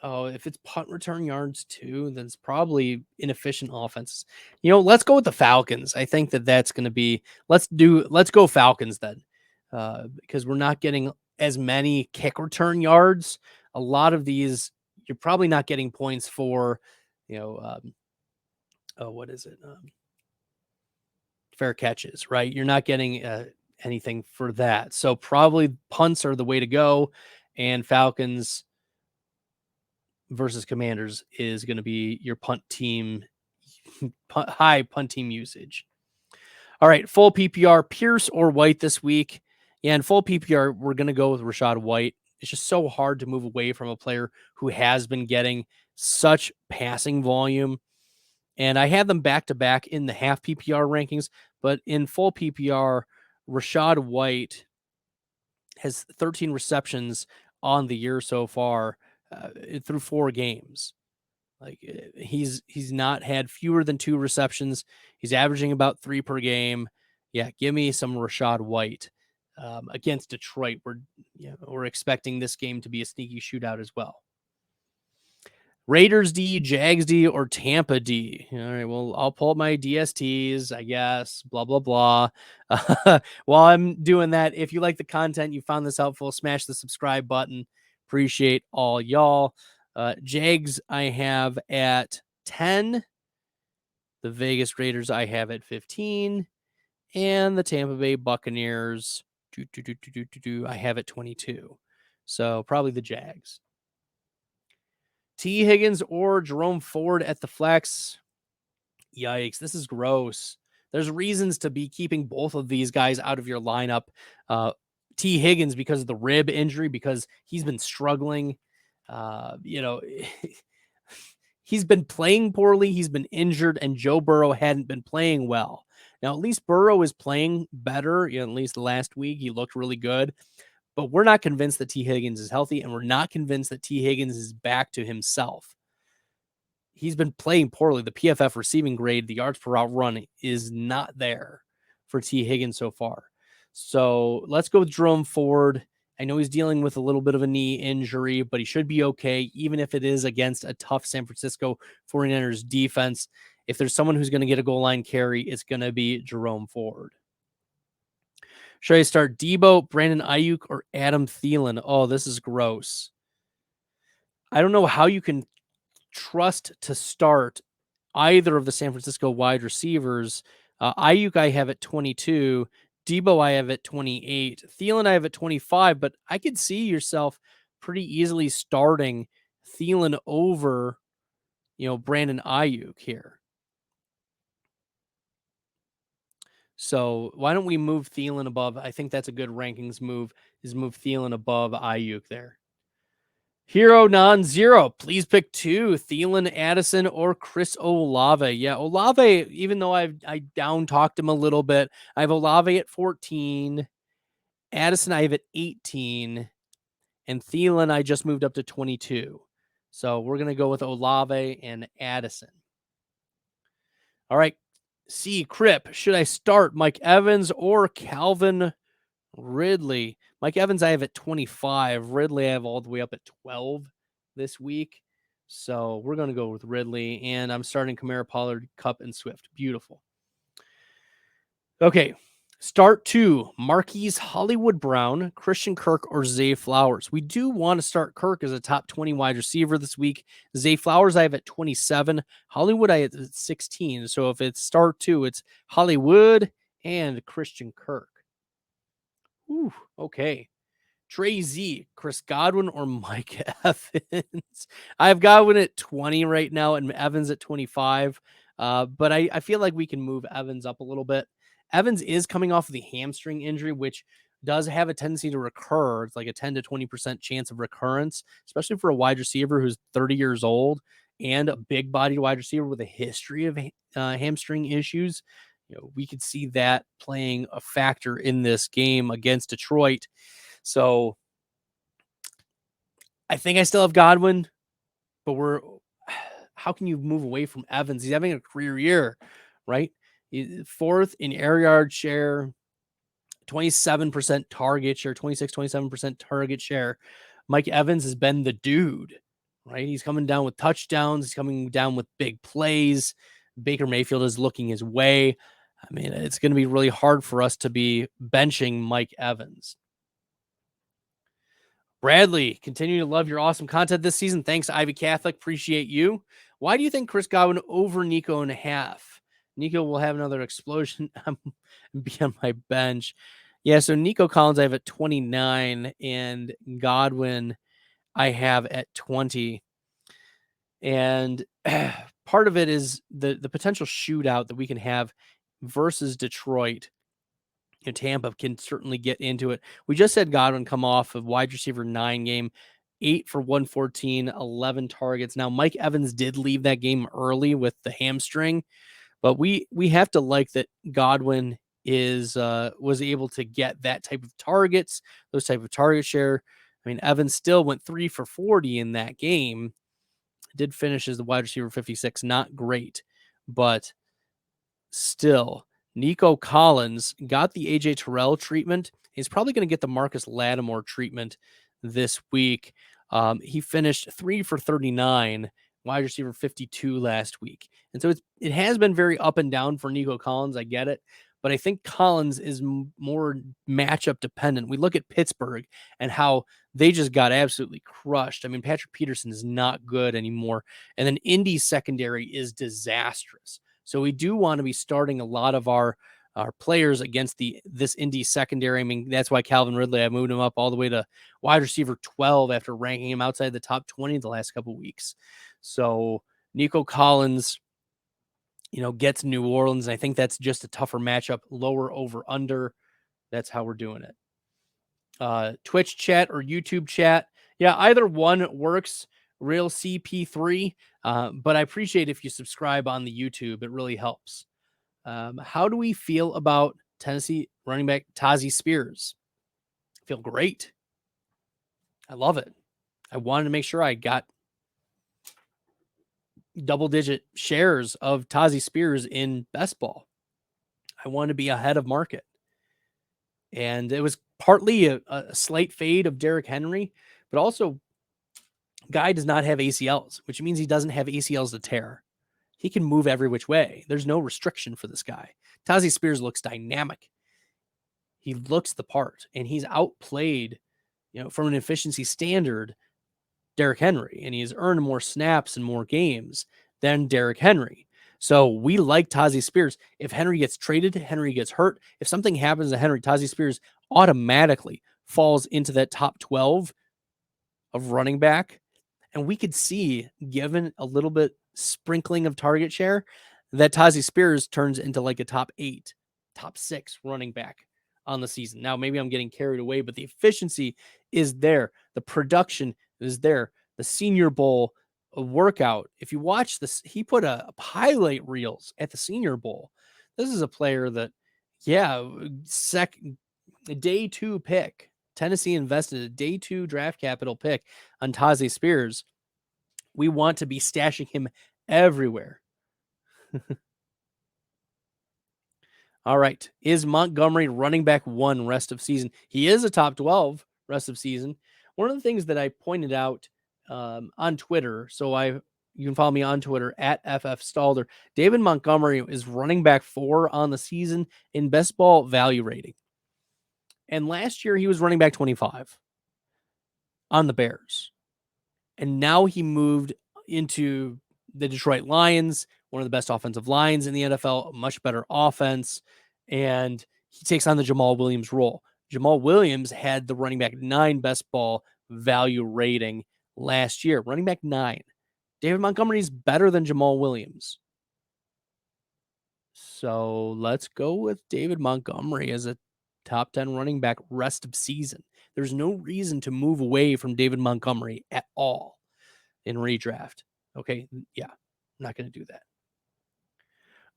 if it's punt return yards too, then it's probably inefficient offenses. Let's go with the Falcons. I think that's going to be. Let's go Falcons then, because we're not getting as many kick return yards. A lot of these, you're probably not getting points for. What is it? Fair catches, right? You're not getting anything for that. So probably punts are the way to go, and Falcons versus Commanders is going to be your punt team, high punt team usage. All right, full PPR, Pierce or White this week. Yeah, in full PPR, we're going to go with Rachaad White. It's just so hard to move away from a player who has been getting such passing volume. And I had them back to back in the half PPR rankings, but in full PPR, Rachaad White has 13 receptions on the year so far through 4 games. Like he's not had fewer than 2 receptions. He's averaging about 3 per game. Yeah, give me some Rachaad White against Detroit. We're expecting this game to be a sneaky shootout as well. Raiders D, Jags D, or Tampa D? All right, well, I'll pull up my DSTs, I guess, blah, blah, blah. While I'm doing that, if you like the content, you found this helpful, smash the subscribe button. Appreciate all y'all. Jags I have at 10. The Vegas Raiders I have at 15. And the Tampa Bay Buccaneers I have at 22. So probably the Jags. T. Higgins or Jerome Ford at the flex. Yikes, this is gross. There's reasons to be keeping both of these guys out of your lineup. T. Higgins because of the rib injury, because he's been struggling. He's been playing poorly. He's been injured, and Joe Burrow hadn't been playing well. Now, at least Burrow is playing better. At least last week, he looked really good. But we're not convinced that T. Higgins is healthy, and we're not convinced that T. Higgins is back to himself. He's been playing poorly. The PFF receiving grade, the yards per route run, is not there for T. Higgins so far. So let's go with Jerome Ford. I know he's dealing with a little bit of a knee injury, but he should be okay, even if it is against a tough San Francisco 49ers defense. If there's someone who's going to get a goal line carry, it's going to be Jerome Ford. Should I start Debo, Brandon Ayuk, or Adam Thielen? Oh, this is gross. I don't know how you can trust to start either of the San Francisco wide receivers. Ayuk I have at 22. Debo I have at 28. Thielen I have at 25, but I could see yourself pretty easily starting Thielen over, Brandon Ayuk here. So why don't we move Thielen above? I think that's a good rankings move, is move Thielen above Ayuk there. Hero non-zero. Please pick 2, Thielen, Addison, or Chris Olave. Yeah, Olave, even though I down-talked him a little bit, I have Olave at 14. Addison I have at 18. And Thielen I just moved up to 22. So we're going to go with Olave and Addison. All right. C. Crip. Should I start Mike Evans or Calvin Ridley? Mike Evans I have at 25. Ridley I have all the way up at 12 this week. So we're going to go with Ridley. And I'm starting Kamara, Pollard, Kupp, and Swift. Beautiful. Okay. Start 2, Marquise Hollywood Brown, Christian Kirk, or Zay Flowers. We do want to start Kirk as a top 20 wide receiver this week. Zay Flowers I have at 27. Hollywood I have at 16. So if it's start 2, it's Hollywood and Christian Kirk. Ooh, okay. Trey Z, Chris Godwin, or Mike Evans. I have Godwin at 20 right now and Evans at 25. But I feel like we can move Evans up a little bit. Evans is coming off of the hamstring injury, which does have a tendency to recur. It's like a 10 to 20% chance of recurrence, especially for a wide receiver who's 30 years old and a big bodied wide receiver with a history of hamstring issues. We could see that playing a factor in this game against Detroit. So I think I still have Godwin, but how can you move away from Evans? He's having a career year, right? He's fourth in air yard share, 27% target share, 27% target share. Mike Evans has been the dude, right? He's coming down with touchdowns. He's coming down with big plays. Baker Mayfield is looking his way. I mean, it's going to be really hard for us to be benching Mike Evans. Bradley, continue to love your awesome content this season. Thanks, Ivy Catholic. Appreciate you. Why do you think Chris Godwin over Nico and a half? Nico will have another explosion and be on my bench. Yeah, so Nico Collins I have at 29 and Godwin I have at 20. And part of it is the potential shootout that we can have versus Detroit. Tampa can certainly get into it. We just had Godwin come off of wide receiver 9 game, 8 for 114, 11 targets. Now, Mike Evans did leave that game early with the hamstring, but we have to like that Godwin was able to get that type of targets, those type of target share. I mean, Evans still went 3 for 40 in that game. Did finish as the wide receiver 56, not great, but still. Nico Collins got the AJ Terrell treatment. He's probably going to get the Marcus Lattimore treatment this week. He finished 3 for 39, wide receiver 52 last week. And so it has been very up and down for Nico Collins. I get it. But I think Collins is more matchup dependent. We look at Pittsburgh and how they just got absolutely crushed. I mean, Patrick Peterson is not good anymore. And then Indy's secondary is disastrous. So we do want to be starting a lot of our players against this Indy secondary. I mean, that's why Calvin Ridley, I moved him up all the way to wide receiver 12 after ranking him outside the top 20 the last couple of weeks. So Nico Collins, gets New Orleans. I think that's just a tougher matchup, lower over under. That's how we're doing it. Twitch chat or YouTube chat. Yeah, either one works. Real CP3. But I appreciate if you subscribe on the YouTube. It really helps. How do we feel about Tennessee running back Tazi Spears? I feel great. I love it. I wanted to make sure I got double-digit shares of Tazi Spears in best ball. I wanted to be ahead of market. And it was partly a slight fade of Derrick Henry, but also Guy does not have ACLs, which means he doesn't have ACLs to tear. He can move every which way. There's no restriction for this guy. Tazi Spears looks dynamic. He looks the part, and he's outplayed, from an efficiency standard, Derrick Henry, and he has earned more snaps and more games than Derrick Henry. So we like Tazi Spears. If Henry gets traded, Henry gets hurt. If something happens to Henry, Tazi Spears automatically falls into that top 12 of running back. And we could see, given a little bit sprinkling of target share, that Tazi Spears turns into like a top 8, top 6 running back on the season. Now, maybe I'm getting carried away, but the efficiency is there. The production is there. The Senior Bowl workout, if you watch this, he put a highlight reels at the Senior Bowl. This is a player that, day 2 pick. Tennessee invested a day 2 draft capital pick on Tazi Spears. We want to be stashing him everywhere. All right. Is Montgomery running back 1 rest of season? He is a top 12 rest of season. One of the things that I pointed out on Twitter, you can follow me on Twitter at FFStalder. David Montgomery is running back 4 on the season in best ball value rating. And last year he was running back 25 on the Bears. And now he moved into the Detroit Lions, one of the best offensive lines in the NFL, a much better offense. And he takes on the Jamal Williams role. Jamal Williams had the running back 9 best ball value rating last year. Running back 9. David Montgomery is better than Jamal Williams. So let's go with David Montgomery as a top 10 running back rest of season. There's no reason to move away from David Montgomery at all in redraft. Okay. Yeah. I'm not going to do that.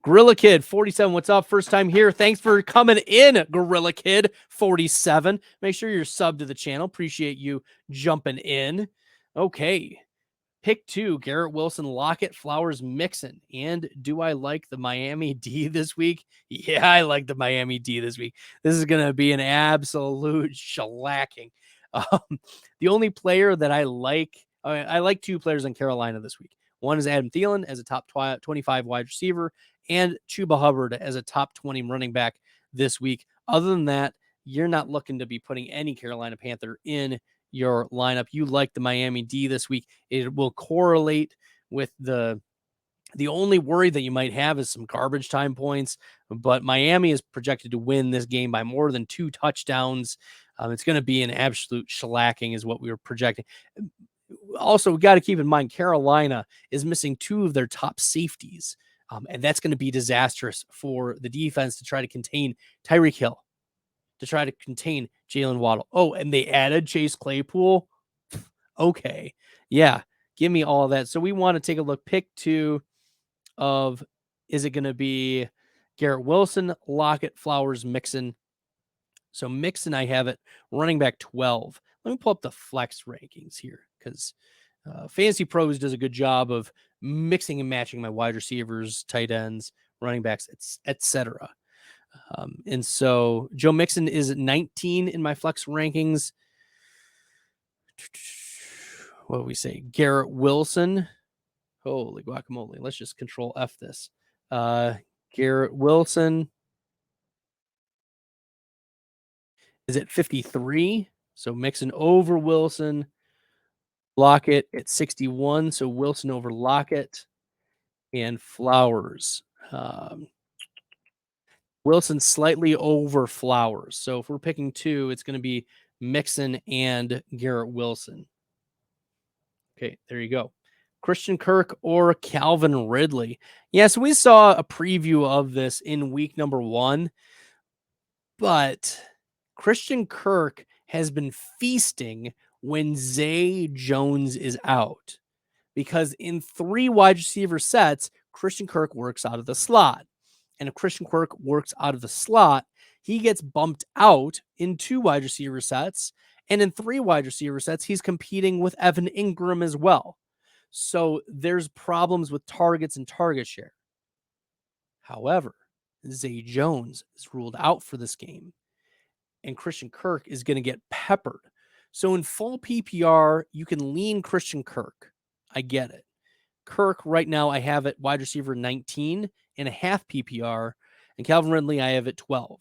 Gorilla Kid 47, what's up? First time here. Thanks for coming in, Gorilla Kid 47. Make sure you're subbed to the channel. Appreciate you jumping in. Okay. Pick 2, Garrett Wilson, Lockett, Flowers, Mixon. And do I like the Miami D this week? Yeah, I like the Miami D this week. This is going to be an absolute shellacking. The only player that I like 2 players in Carolina this week. One is Adam Thielen as a top 25 wide receiver, and Chuba Hubbard as a top 20 running back this week. Other than that, you're not looking to be putting any Carolina Panther in your lineup. You like the Miami D this week. It will correlate with the only worry that you might have is some garbage time points, but Miami is projected to win this game by more than 2 touchdowns. It's going to be an absolute shellacking is what we were projecting. Also, we got to keep in mind Carolina is missing 2 of their top safeties. And that's going to be disastrous for the defense to try to contain Tyreek Hill, to try to contain Jalen Waddle. Oh, and they added Chase Claypool. Okay. Yeah. Give me all of that. So we want to take a look. Pick 2 of, is it going to be Garrett Wilson, Lockett, Flowers, Mixon? So Mixon, I have it running back 12. Let me pull up the flex rankings here because Fantasy Pros does a good job of mixing and matching my wide receivers, tight ends, running backs, etc. And so Joe Mixon is at 19 in my flex rankings. What do we say? Garrett Wilson. Holy guacamole. Let's just control F this. Garrett Wilson is at 53. So Mixon over Wilson. Lockett at 61. So Wilson over Lockett. And Flowers. Wilson slightly over Flowers. So if we're picking 2, it's going to be Mixon and Garrett Wilson. Okay, there you go. Christian Kirk or Calvin Ridley. Yeah, so we saw a preview of this in week number 1, but Christian Kirk has been feasting when Zay Jones is out because in 3 wide receiver sets, Christian Kirk works out of the slot. And if Christian Kirk works out of the slot, he gets bumped out in 2 wide receiver sets. And in 3 wide receiver sets, he's competing with Evan Ingram as well. So there's problems with targets and target share. However, Zay Jones is ruled out for this game, and Christian Kirk is going to get peppered. So in full PPR, you can lean Christian Kirk. I get it. Kirk right now, I have it wide receiver 19 and a half PPR, and Calvin Ridley, I have it 12.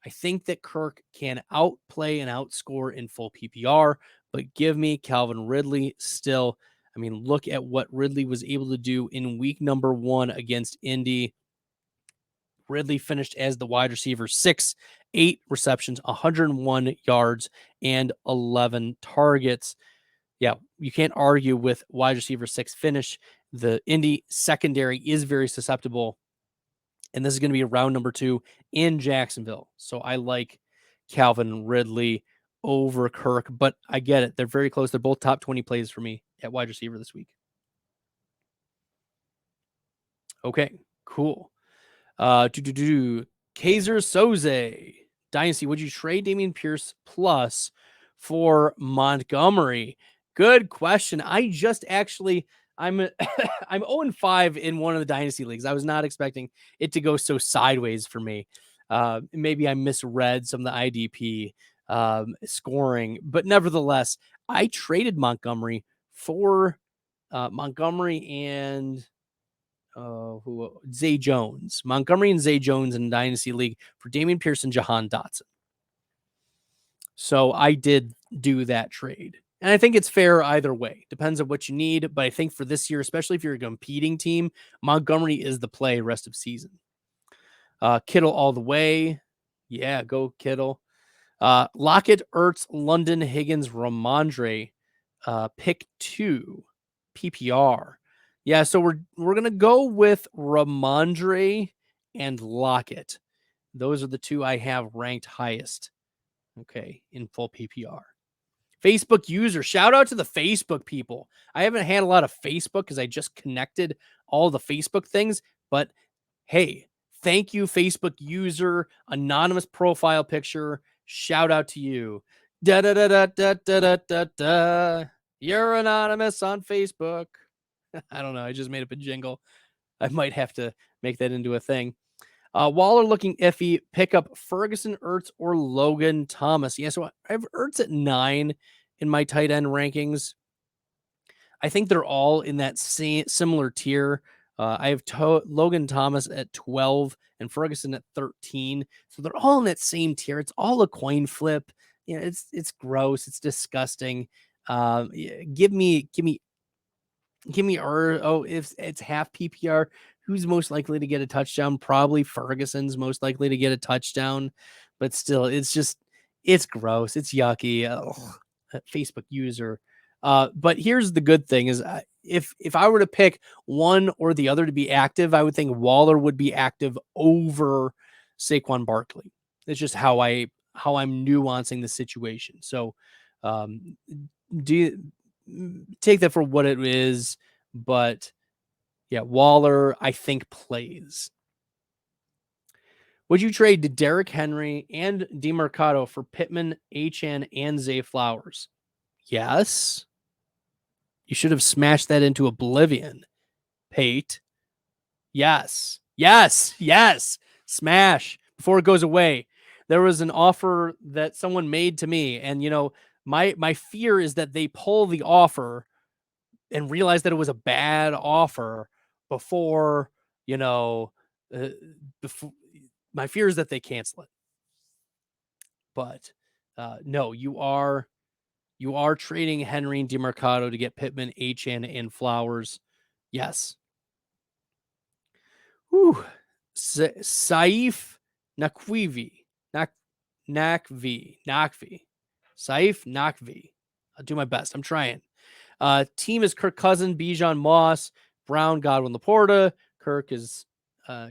I think that Kirk can outplay and outscore in full PPR, but give me Calvin Ridley still. I mean, look at what Ridley was able to do in week number 1 against Indy. Ridley finished as the wide receiver 6, 8 receptions, 101 yards, and 11 targets. Yeah, you can't argue with wide receiver 6 finish. The Indy secondary is very susceptible. And this is going to be round number 2 in Jacksonville. So I like Calvin Ridley over Kirk, but I get it. They're very close. They're both top 20 plays for me at wide receiver this week. Okay, cool. Kaiser Soze. Dynasty, would you trade Dameon Pierce plus for Montgomery? Good question. I just actually... I'm 0-5 in one of the dynasty leagues. I was not expecting it to go so sideways for me. Maybe I misread some of the IDP scoring, but nevertheless, I traded Montgomery for Montgomery and Zay Jones. Montgomery and Zay Jones in dynasty league for Dameon Pierce and Jahan Dotson. So I did do that trade. And I think it's fair either way. Depends on what you need. But I think for this year, especially if you're a competing team, Montgomery is the play rest of season. Kittle all the way. Yeah, go Kittle. Lockett, Ertz, London, Higgins, Ramondre. Pick 2. PPR. Yeah, so we're going to go with Ramondre and Lockett. Those are the two I have ranked highest. Okay, in full PPR. Facebook user, shout out to the Facebook people. I haven't had a lot of Facebook because I just connected all the Facebook things, but hey, thank you, Facebook user, anonymous profile picture. Shout out to you. Da da da da da da da da da. You're anonymous on Facebook. I don't know. I just made up a jingle. I might have to make that into a thing. Waller looking iffy. Pick up Ferguson, Ertz, or Logan Thomas. Yeah, so I have Ertz at 9 in my tight end rankings. I think they're all in that same similar tier. I have Logan Thomas at 12 and Ferguson at 13. So they're all in that same tier. It's all a coin flip. You know, it's gross. It's disgusting. Give me if it's half PPR, who's most likely to get a touchdown? Probably Ferguson's most likely to get a touchdown, but still, it's gross. It's yucky. Facebook user. But here's the good thing is if I were to pick one or the other to be active, I would think Waller would be active over Saquon Barkley. It's just how I'm nuancing the situation. So do you take that for what it is, but yeah, Waller, I think, plays. Would you trade Derrick Henry and DeMarcado for Pittman, HN, and Zay Flowers? Yes. You should have smashed that into oblivion, Pate. Yes. Yes. Yes. Smash before it goes away. There was an offer that someone made to me, and my fear is that they pull the offer and realize that it was a bad offer before, before my fear is that they cancel it. But no, you are trading Henry and DeMarcado to get Pittman, HN, and Flowers. Yes. Whew. Saif Nakvi. Nakvi. Saif Nakvi. I'll do my best. I'm trying. Team is Kirk Cousins, Bijan Moss, Brown, Godwin Laporta. Kirk is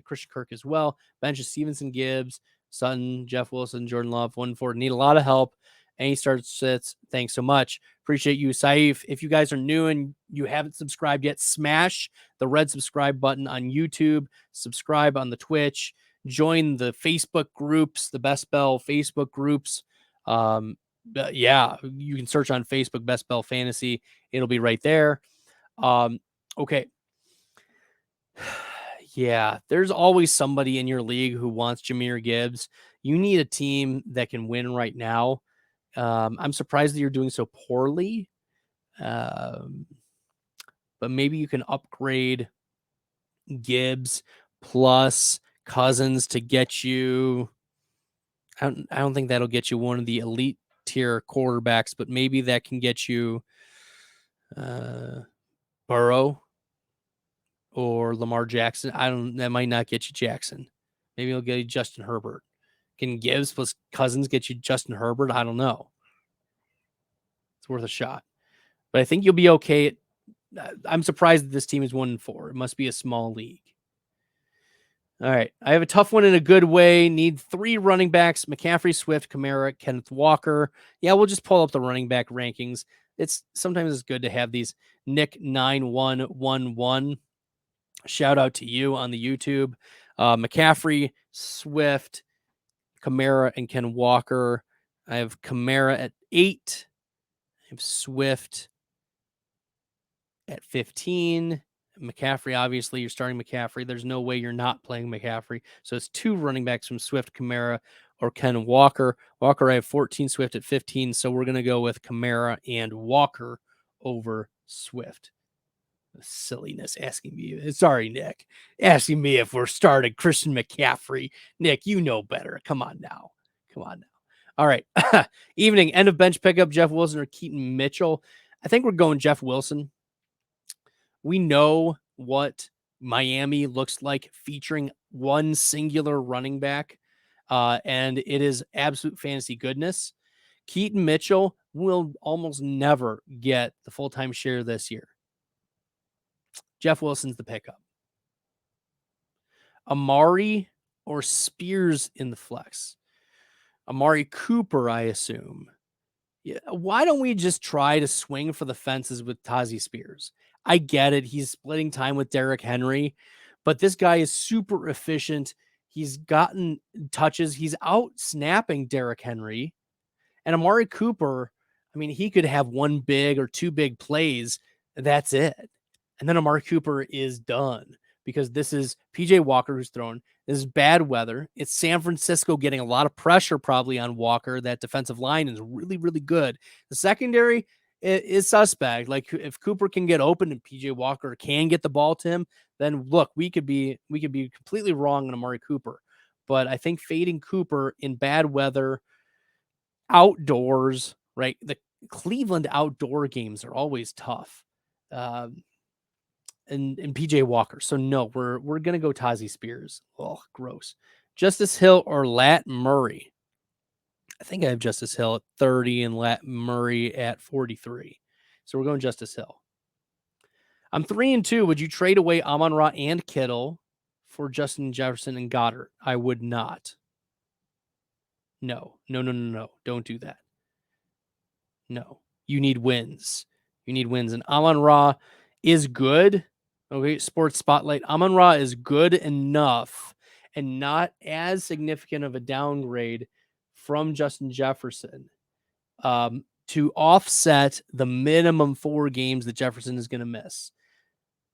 Christian Kirk as well. Bench is Stevenson, Gibbs, Sutton, Jeff Wilson, Jordan Love, 1-4. Need a lot of help. Any start sits. Thanks so much. Appreciate you, Saif. If you guys are new and you haven't subscribed yet, smash the red subscribe button on YouTube. Subscribe on the Twitch. Join the Facebook groups, the BestBell Facebook groups. Yeah, you can search on Facebook, BestBell Fantasy. It'll be right there. Okay. Yeah, there's always somebody in your league who wants Jahmyr Gibbs. You need a team that can win right now. I'm surprised that you're doing so poorly. But maybe you can upgrade Gibbs plus Cousins to get you. I don't think that'll get you one of the elite tier quarterbacks, but maybe that can get you Burrow or Lamar Jackson. That might not get you Jackson. Maybe it'll get you Justin Herbert. Can Gibbs plus Cousins get you Justin Herbert? I don't know. It's worth a shot. But I think you'll be okay. I'm surprised that this team is 1-4. It must be a small league. All right. I have a tough one in a good way. Need 3 running backs: McCaffrey, Swift, Kamara, Kenneth Walker. Yeah, we'll just pull up the running back rankings. Sometimes it's good to have these. Nick 9111. Shout out to you on the YouTube. McCaffrey, Swift, Kamara, and Ken Walker. I have Kamara at 8. I have Swift at 15. McCaffrey, obviously, you're starting McCaffrey. There's no way you're not playing McCaffrey. So it's 2 running backs from Swift, Kamara, or Ken Walker. Walker, I have 14, Swift at 15. So we're going to go with Kamara and Walker over Swift. Silliness asking me. Sorry, Nick. Asking me if we're starting Christian McCaffrey. Nick, you know better. Come on now. All right. Evening, end of bench pickup, Jeff Wilson or Keaton Mitchell. I think we're going Jeff Wilson. We know what Miami looks like featuring one singular running back, and it is absolute fantasy goodness. Keaton Mitchell will almost never get the full-time share this year. Jeff Wilson's the pickup. Amari or Spears in the flex? Amari Cooper, I assume. Yeah, why don't we just try to swing for the fences with Tazi Spears? I get it. He's splitting time with Derrick Henry, but this guy is super efficient. He's gotten touches. He's out snapping Derrick Henry. And Amari Cooper, I mean, he could have one big or two big plays. That's it. And then Amari Cooper is done because this is PJ Walker who's thrown. This is bad weather. It's San Francisco getting a lot of pressure probably on Walker. That defensive line is really, really good. The secondary is suspect. Like if Cooper can get open and PJ Walker can get the ball to him, then look, we could be completely wrong on Amari Cooper. But I think fading Cooper in bad weather, outdoors, right? The Cleveland outdoor games are always tough. And PJ Walker. So no, we're gonna go Tazi Spears. Oh, gross. Justice Hill or Lat Murray. I think I have Justice Hill at 30 and Lat Murray at 43. So we're going Justice Hill. I'm 3-2. Would you trade away Amon-Ra and Kittle for Justin Jefferson and Goddard? I would not. No. Don't do that. No. You need wins. And Amon-Ra is good. Okay, Sports Spotlight. Amon-Ra is good enough and not as significant of a downgrade from Justin Jefferson to offset the minimum 4 games that Jefferson is going to miss.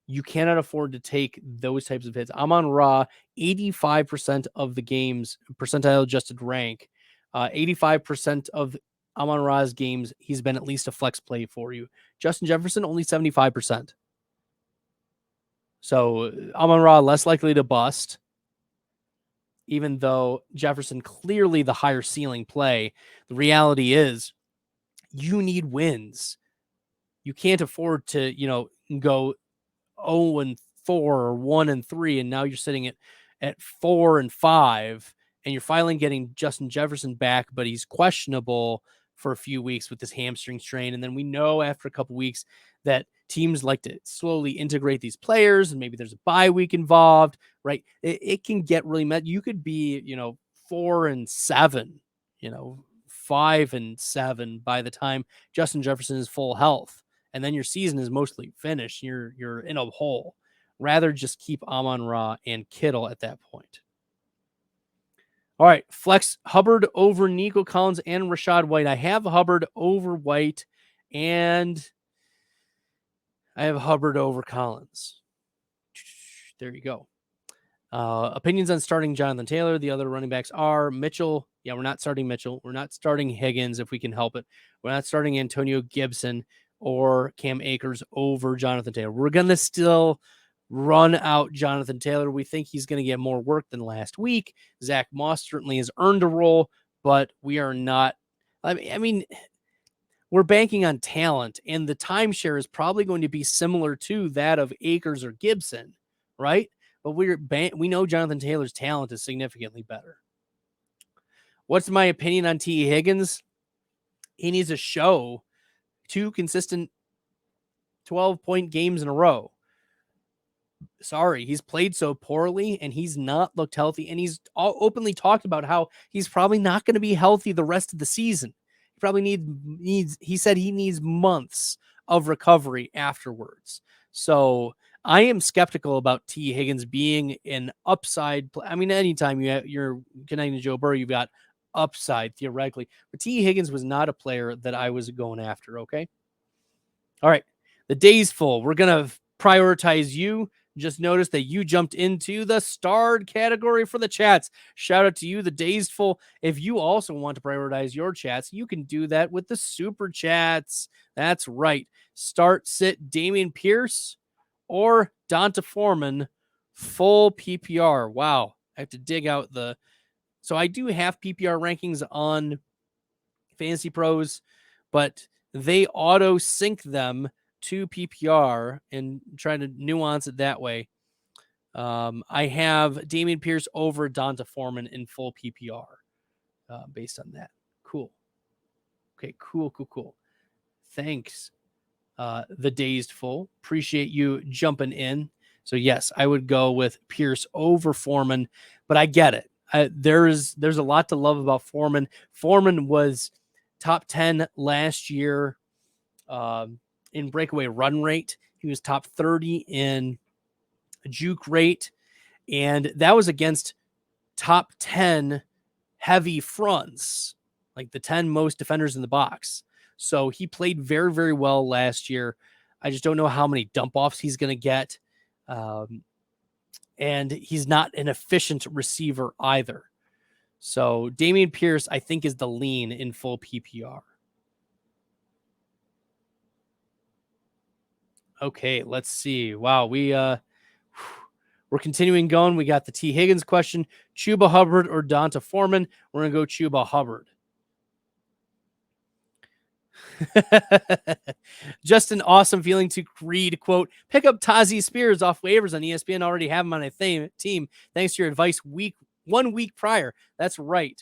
You cannot afford to take those types of hits. Amon-Ra, 85% of the games, percentile adjusted rank, 85% of Amon-Ra's games, he's been at least a flex play for you. Justin Jefferson, only 75%. So Amon-Ra less likely to bust, even though Jefferson clearly the higher ceiling play. The reality is you need wins. You can't afford to, go 0-4 or 1-3, and now you're sitting at 4-5, and you're finally getting Justin Jefferson back, but he's questionable for a few weeks with this hamstring strain. And then we know after a couple weeks that teams like to slowly integrate these players, and maybe there's a bye week involved, right? It can get really mad. You could be, 4-7, 5-7 by the time Justin Jefferson is full health. And then your season is mostly finished. You're in a hole. Rather just keep Amon-Ra and Kittle at that point. All right, flex Hubbard over Nico Collins and Rachaad White. I have Hubbard over White, and I have Hubbard over Collins. There you go. Opinions on starting Jonathan Taylor. The other running backs are Mitchell. Yeah, we're not starting Mitchell. We're not starting Higgins if we can help it. We're not starting Antonio Gibson or Cam Akers over Jonathan Taylor. We're going to still run out Jonathan Taylor. We think he's going to get more work than last week. Zach Moss certainly has earned a role, but we are not. I mean, we're banking on talent, and the timeshare is probably going to be similar to that of Akers or Gibson, right? But we know Jonathan Taylor's talent is significantly better. What's my opinion on T. Higgins? He needs to show 2 consistent 12-point games in a row. Sorry, he's played so poorly and he's not looked healthy, and he's openly talked about how he's probably not going to be healthy the rest of the season. He probably needs he said he needs months of recovery afterwards. So I am skeptical about T. Higgins being an upside. I mean, anytime you're connecting to Joe Burrow, you've got upside theoretically. But T. Higgins was not a player that I was going after, okay? All right, the day's full. We're going to prioritize you. Just notice that you jumped into the starred category for the chats. Shout out to you. The day's full. If you also want to prioritize your chats, you can do that with the super chats. That's right. Start, sit, Dameon Pierce or Donta Foreman, full PPR. Wow. I have to dig out so I do have PPR rankings on Fantasy Pros, but they auto sync them to PPR and try to nuance it that way. I have Dameon Pierce over Donta Foreman in full PPR based on that. Cool. Okay, cool. Thanks. The Dazed Full. Appreciate you jumping in. So yes, I would go with Pierce over Foreman, but I get it. There's a lot to love about Foreman. Foreman was top 10 last year in breakaway run rate. He was top 30 in juke rate, and that was against top 10 heavy fronts, like the 10 most defenders in the box. So he played very, very well last year. I just don't know how many dump offs he's going to get. And he's not an efficient receiver either. So Dameon Pierce, I think, is the lean in full PPR. Okay, let's see. Wow, we're continuing going. We got the T. Higgins question: Chuba Hubbard or Donta Foreman? We're gonna go Chuba Hubbard. Just an awesome feeling to read, quote, pick up Tazi Spears off waivers on ESPN. Already have him on a team. Thanks to your advice 1 week prior. That's right.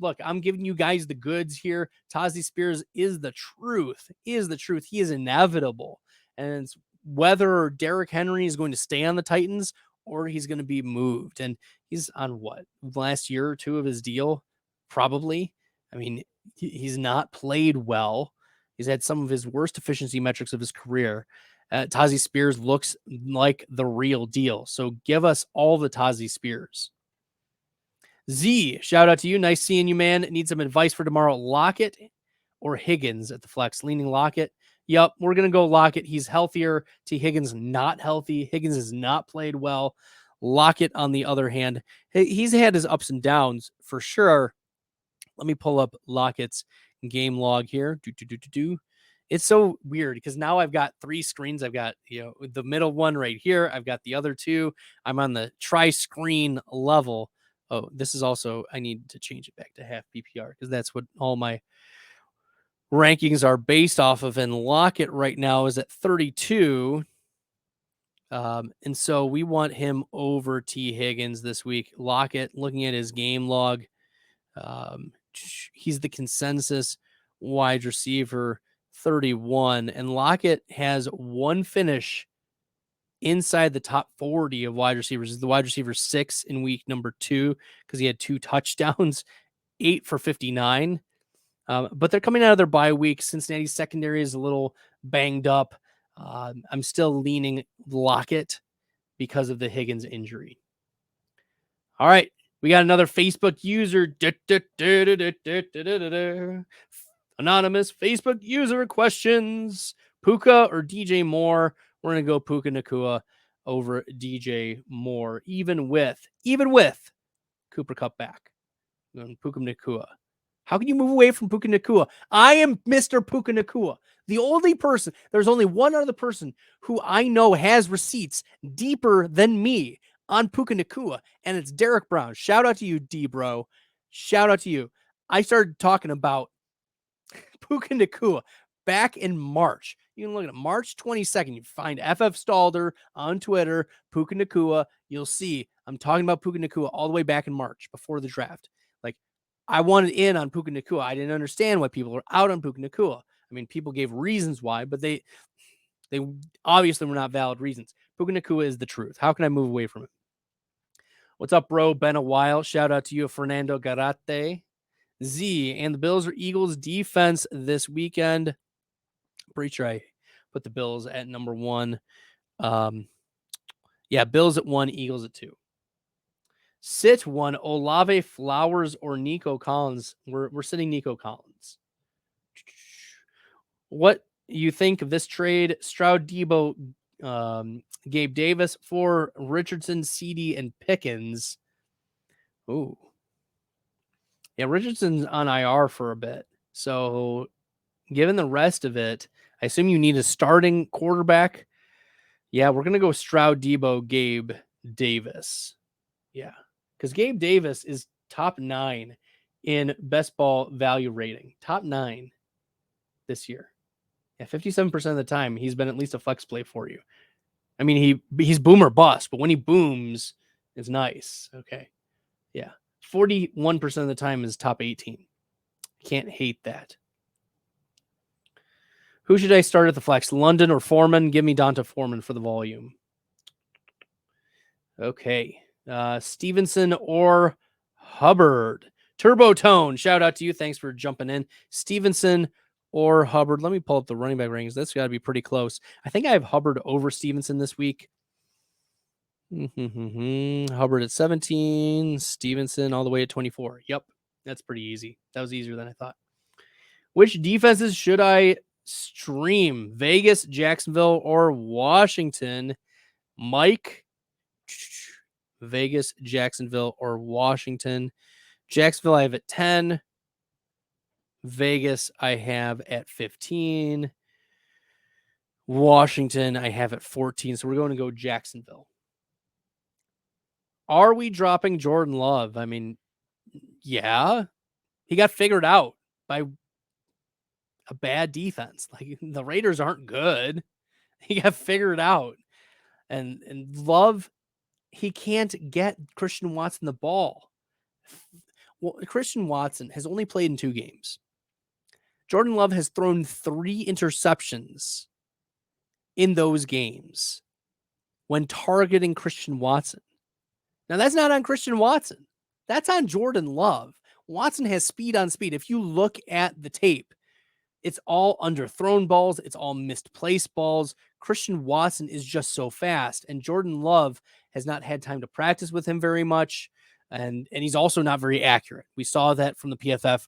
Look, I'm giving you guys the goods here. Tazi Spears is the truth. He is inevitable. And it's whether Derrick Henry is going to stay on the Titans or he's going to be moved. And he's on what? Last year or two of his deal? Probably. I mean, he's not played well. He's had some of his worst efficiency metrics of his career. Tazi Spears looks like the real deal. So give us all the Tazi Spears. Z, shout out to you. Nice seeing you, man. Need some advice for tomorrow. Lockett or Higgins at the flex? Leaning Lockett. Yep, we're going to go Lockett. He's healthier. T. Higgins not healthy. Higgins has not played well. Lockett, on the other hand, he's had his ups and downs for sure. Let me pull up Lockett's game log here. It's so weird because now I've got 3 screens. I've got, the middle one right here. I've got the other 2. I'm on the tri-screen level. Oh, this is also, I need to change it back to half PPR because that's what all my rankings are based off of. And Lockett right now is at 32. And so we want him over T. Higgins this week. Lockett, looking at his game log, he's the consensus wide receiver 31, and Lockett has one finish inside the top 40 of wide receivers. Is the wide receiver 6 in week number 2 because he had 2 touchdowns, 8 for 59. But they're coming out of their bye week. Cincinnati's secondary is a little banged up. I'm still leaning Lockett because of the Higgins injury. All right. We got another Facebook user. Anonymous Facebook user questions. Puka or DJ Moore? We're going to go Puka Nacua over DJ Moore, even with Cooper Kupp back. Puka Nacua. How can you move away from Puka Nacua? I am Mr. Puka Nacua. The only person, there's only one other person who I know has receipts deeper than me on Puka Nacua, and it's Derek Brown. Shout out to you, D-Bro. Shout out to you. I started talking about Puka Nacua back in March. You can look at March 22nd. You find FF Stalder on Twitter, Puka Nacua. You'll see I'm talking about Puka Nacua all the way back in March before the draft. Like, I wanted in on Puka Nacua. I didn't understand why people were out on Puka Nacua. I mean, people gave reasons why, but they obviously were not valid reasons. Puka Nacua is the truth. How can I move away from it? What's up, bro? Been a while. Shout out to you, Fernando Garate. Z, and the Bills or Eagles defense this weekend. Pretty sure I put the Bills at number 1. Bills at 1, Eagles at 2. Sit 1, Olave, Flowers, or Nico Collins. We're sitting Nico Collins. What you think of this trade? Stroud, Debo, Gabe Davis for Richardson, CD, and Pickens. Ooh. Yeah, Richardson's on IR for a bit. So given the rest of it, I assume you need a starting quarterback. Yeah, we're going to go Stroud, Debo, Gabe, Davis. Yeah, because Gabe Davis is top 9 in best ball value rating. Top 9 this year. Yeah, 57% of the time, he's been at least a flex play for you. I mean, he's boom or bust, but when he booms, it's nice. Okay. Yeah. 41% of the time is top 18. Can't hate that. Who should I start at the flex? London or Foreman? Give me Donta Foreman for the volume. Okay. Stevenson or Hubbard? Turbo Tone, shout out to you. Thanks for jumping in. Stevenson or Hubbard? Let me pull up the running back rankings. That's got to be pretty close. I think I have Hubbard over Stevenson this week. Hubbard at 17, Stevenson all the way at 24. Yep, that's pretty easy. That was easier than I thought. Which defenses should I stream? Vegas, Jacksonville, or Washington? Mike, Vegas, Jacksonville, or Washington? Jacksonville, I have at 10. Vegas, I have at 15. Washington, I have at 14. So we're going to go Jacksonville. Are we dropping Jordan Love? I mean, yeah. He got figured out by a bad defense. Like, the Raiders aren't good. He got figured out. And Love, he can't get Christian Watson the ball. Well, Christian Watson has only played in 2 games. Jordan Love has thrown 3 interceptions in those games when targeting Christian Watson. Now, that's not on Christian Watson. That's on Jordan Love. Watson has speed on speed. If you look at the tape, it's all underthrown balls. It's all misplaced balls. Christian Watson is just so fast, and Jordan Love has not had time to practice with him very much, and he's also not very accurate. We saw that from the PFF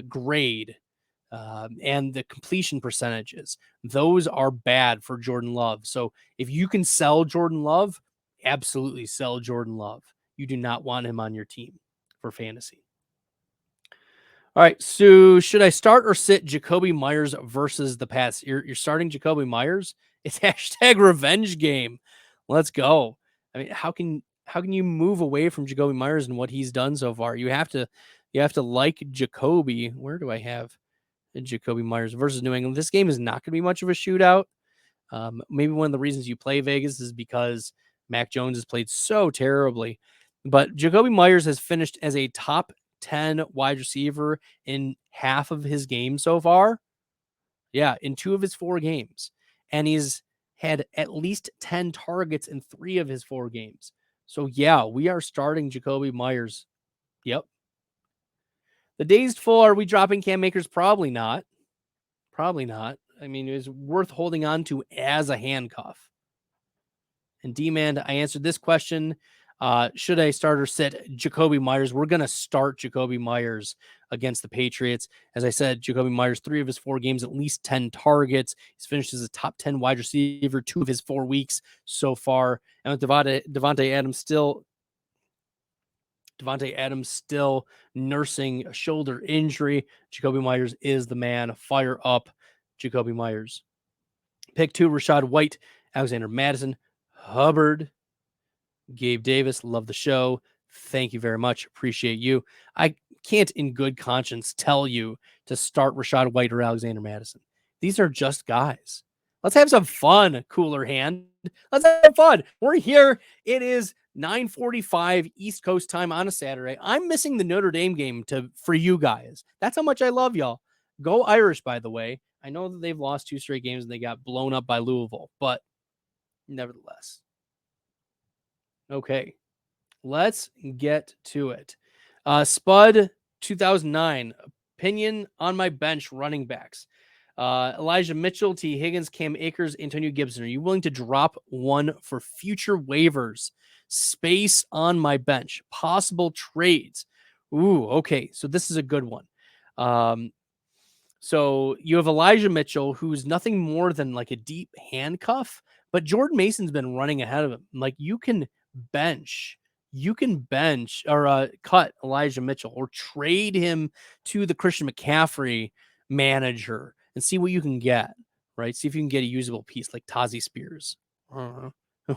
grade and the completion percentages. Those are bad for Jordan Love. So if you can sell Jordan Love, absolutely sell Jordan Love. You do not want him on your team for fantasy. All right, so should I start or sit Jacoby Myers versus the Pats? You're starting Jacoby Myers? It's hashtag revenge game. Let's go. I mean, how can you move away from Jacoby Myers and what he's done so far? You have to like Jacoby. Where do I have Jacoby Myers versus New England? This game is not going to be much of a shootout. Maybe one of the reasons you play Vegas is because Mac Jones has played so terribly. But Jacoby Myers has finished as a top 10 wide receiver in half of his games so far. Yeah, in 2 of his 4 games. And he's had at least 10 targets in 3 of his 4 games. So yeah, we are starting Jacoby Myers. Yep. The dazed full, are we dropping Cam Akers? Probably not. Probably not. I mean, it was worth holding on to as a handcuff. And D-Man, I answered this question. Should I start or sit Jacoby Myers? We're going to start Jacoby Myers against the Patriots. As I said, Jacoby Myers, 3 of his 4 games, at least 10 targets. He's finished as a top 10 wide receiver 2 of his 4 weeks so far. And with Devontae Adams still nursing a shoulder injury, Jacoby Myers is the man. Fire up Jacoby Myers. Pick 2, Rashad White, Alexander Madison, Hubbard, Gabe Davis. Love the show. Thank you very much. Appreciate you. I can't in good conscience tell you to start Rashad White or Alexander Madison. These are just guys. Let's have some fun, Cooler Hand. Let's have fun. We're here. It is 9:45 East Coast time on a Saturday. I'm missing the Notre Dame game for you guys. That's how much I love y'all. Go Irish, by the way. I know that they've lost 2 straight games and they got blown up by Louisville, but nevertheless. Okay, let's get to it. Spud 2009, opinion on my bench running backs. Elijah Mitchell, T. Higgins, Cam Akers, Antonio Gibson. Are you willing to drop one for future waivers? Space on my bench. Possible trades. Ooh, okay. So this is a good one. So you have Elijah Mitchell, who's nothing more than like a deep handcuff, but Jordan Mason's been running ahead of him. Like you can bench or cut Elijah Mitchell or trade him to the Christian McCaffrey manager and see what you can get, right? See if you can get a usable piece like Tazi Spears.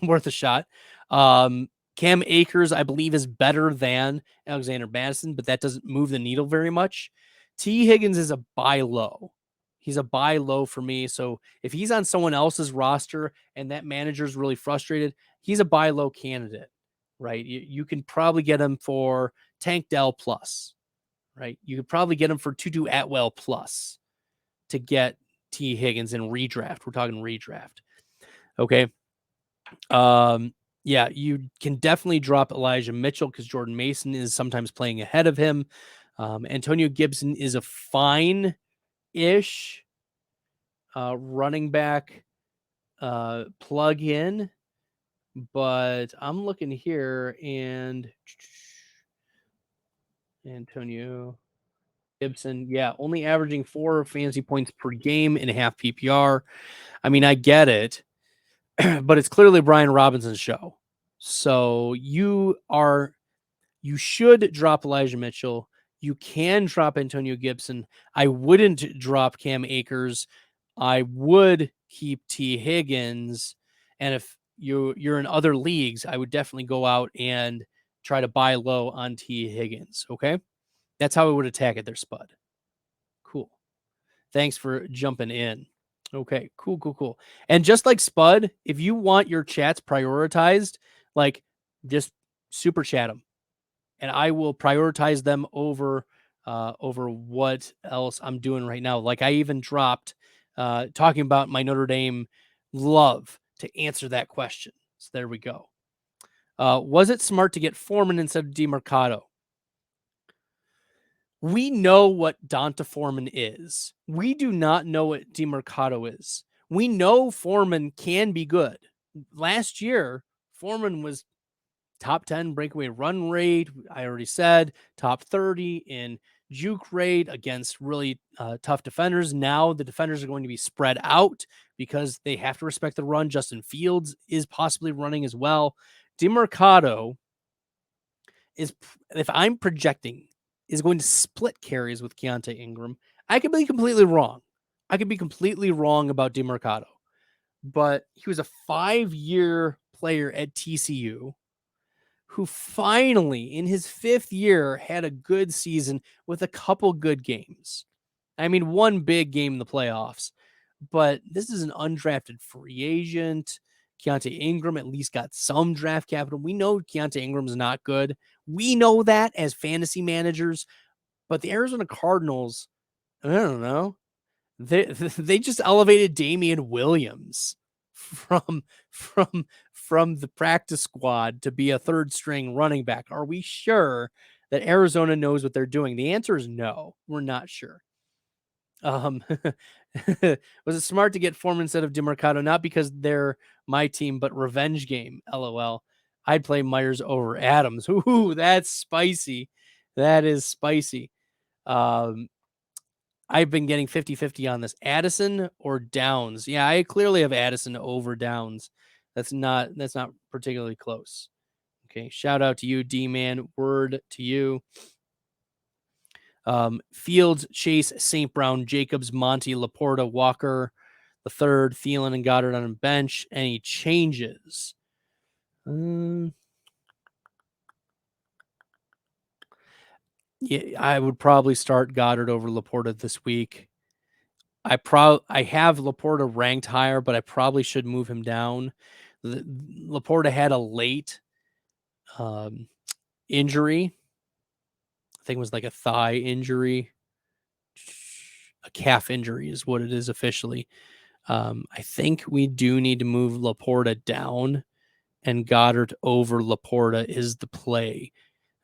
Worth a shot. Cam Akers, I believe, is better than Alexander Madison, but that doesn't move the needle very much. T. Higgins is a buy low. He's a buy low for me. So if he's on someone else's roster and that manager is really frustrated, he's a buy low candidate, right? You can probably get him for Tank Dell plus, right? You could probably get him for Tutu Atwell plus to get T. Higgins in redraft. We're talking redraft. Okay. Yeah, you can definitely drop Elijah Mitchell because Jordan Mason is sometimes playing ahead of him. Antonio Gibson is a fine-ish running back plug in, but I'm looking here and Antonio Gibson, yeah, only averaging 4 fantasy points per game in a half PPR. I mean, I get it, but it's clearly Brian Robinson's show. So you should drop Elijah Mitchell. You can drop Antonio Gibson. I wouldn't drop Cam Akers. I would keep T. Higgins. And if you're in other leagues, I would definitely go out and try to buy low on T. Higgins. Okay. That's how I would attack it there, Spud. Cool. Thanks for jumping in. Okay, cool. And just like Spud, if you want your chats prioritized, like just super chat them, and I will prioritize them over what else I'm doing right now. Like I even dropped talking about my Notre Dame love to answer that question. So there we go. Was it smart to get Foreman instead of DeMarcado? We know what Donta Foreman is. We do not know what DeMarcado is. We know Foreman can be good. Last year, Foreman was top 10 breakaway run rate. I already said top 30 in juke rate against really tough defenders. Now the defenders are going to be spread out because they have to respect the run. Justin Fields is possibly running as well. DeMarcado is, if I'm projecting, is going to split carries with Keontae Ingram. I could be completely wrong. I could be completely wrong about DeMarcado, but he was a 5-year player at TCU who finally, in his 5th year, had a good season with a couple good games. I mean, one big game in the playoffs, but this is an undrafted free agent. Keontae Ingram at least got some draft capital. We know Keontae Ingram's not good. We know that as fantasy managers, but the Arizona Cardinals, I don't know. They just elevated Damian Williams from from the practice squad to be a third string running back. Are we sure that Arizona knows what they're doing? The answer is no. We're not sure. Was it smart to get Foreman instead of DeMarcado? Not because they're my team, but revenge game. LOL. I'd play Myers over Adams. Ooh, that's spicy. That is spicy. I've been getting 50-50 on this. Addison or Downs? Yeah, I clearly have Addison over Downs. That's not particularly close. Okay, shout out to you, D-Man. Word to you. Fields, Chase, St. Brown, Jacobs, Monty, Laporta, Walker, the third, Thielen and Goddard on a bench. Any changes? Yeah, I would probably start Goddard over Laporta this week. I have Laporta ranked higher, but I probably should move him down. Laporta had a late injury. I think it was like a thigh injury. A calf injury is what it is officially. I think we do need to move Laporta down, and Goddard over Laporta is the play.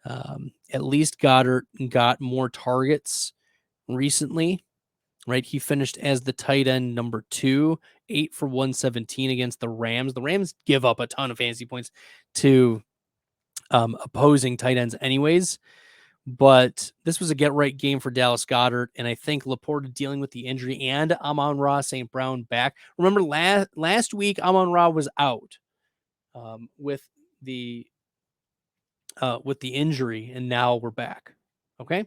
At least Goddard got more targets recently, right? He finished as the tight end number 2, 8 for 117 against the Rams. The Rams give up a ton of fantasy points to opposing tight ends anyways. But this was a get-right game for Dallas Goedert, and I think Laporta dealing with the injury and Amon-Ra St. Brown back. Remember, last week, Amon-Ra was out with the injury, and now we're back. Okay?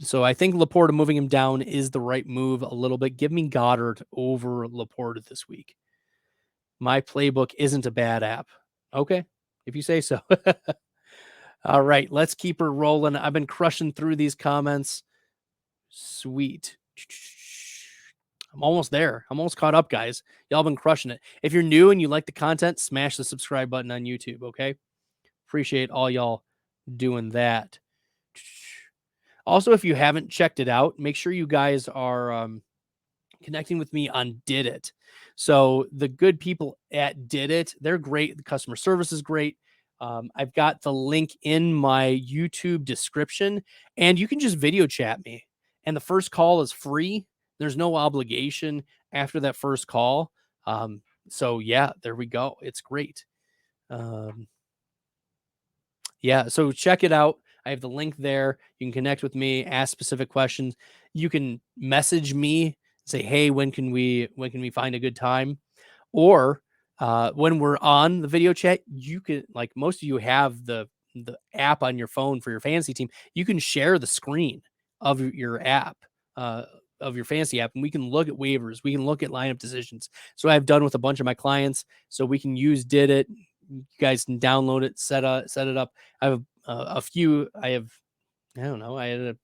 So I think Laporta moving him down is the right move a little bit. Give me Goddard over Laporta this week. My playbook isn't a bad app. Okay, if you say so. All right, let's keep her rolling. I've been crushing through these comments. Sweet. I'm almost there. I'm almost caught up, guys. Y'all been crushing it. If you're new and you like the content, smash the subscribe button on YouTube, okay? Appreciate all y'all doing that. Also, if you haven't checked it out, make sure you guys are connecting with me on Did It. So the good people at Did It, they're great. The customer service is great. I've got the link in my YouTube description, and you can just video chat me. And the first call is free. There's no obligation after that first call. So yeah, there we go. It's great. Yeah, so check it out. I have the link there. You can connect with me, ask specific questions. You can message me, say, "Hey, when can we find a good time?" Or when we're on the video chat, you can, like, most of you have the app on your phone for your fantasy team. You can share the screen of your app, of your fantasy app, and we can look at waivers. We can look at lineup decisions. So I've done with a bunch of my clients. So we can use Did It. You guys can download it, set it up. I have a few. I don't know. I had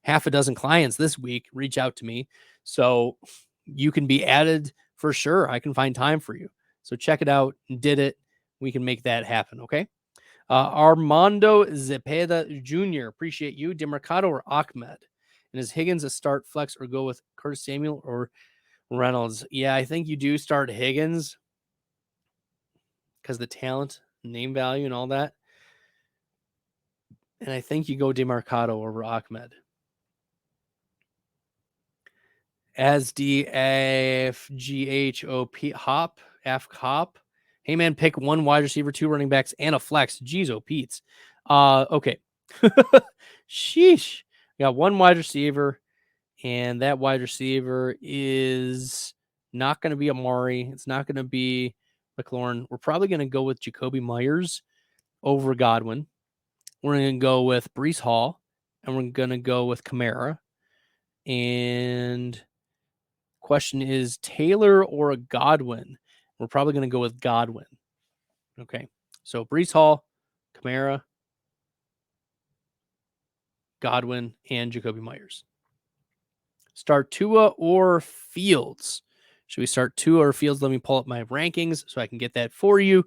half a dozen clients this week reach out to me. So you can be added for sure. I can find time for you. So check it out. Did It. We can make that happen. Okay. Armando Zepeda Jr. Appreciate you. DeMarcado or Ahmed? And is Higgins a start, flex, or go with Curtis Samuel or Reynolds? Yeah, I think you do start Higgins because the talent, name value, and all that. And I think you go DeMarcado over Ahmed. As DFGHOP Hop F Hop. Hey man, pick one wide receiver, 2 running backs, and a flex. Jeez, oh Pete's. Okay. Sheesh. We got one wide receiver, and that wide receiver is not going to be Amari. It's not going to be McLaurin. We're probably going to go with Jacoby Myers over Godwin. We're going to go with Breece Hall, and we're going to go with Kamara. And question is Taylor or a Godwin? We're probably going to go with Godwin. Okay. So Breece Hall, Kamara, Godwin, and Jacoby Myers. Start Tua or Fields? Should we start Tua or Fields? Let me pull up my rankings so I can get that for you.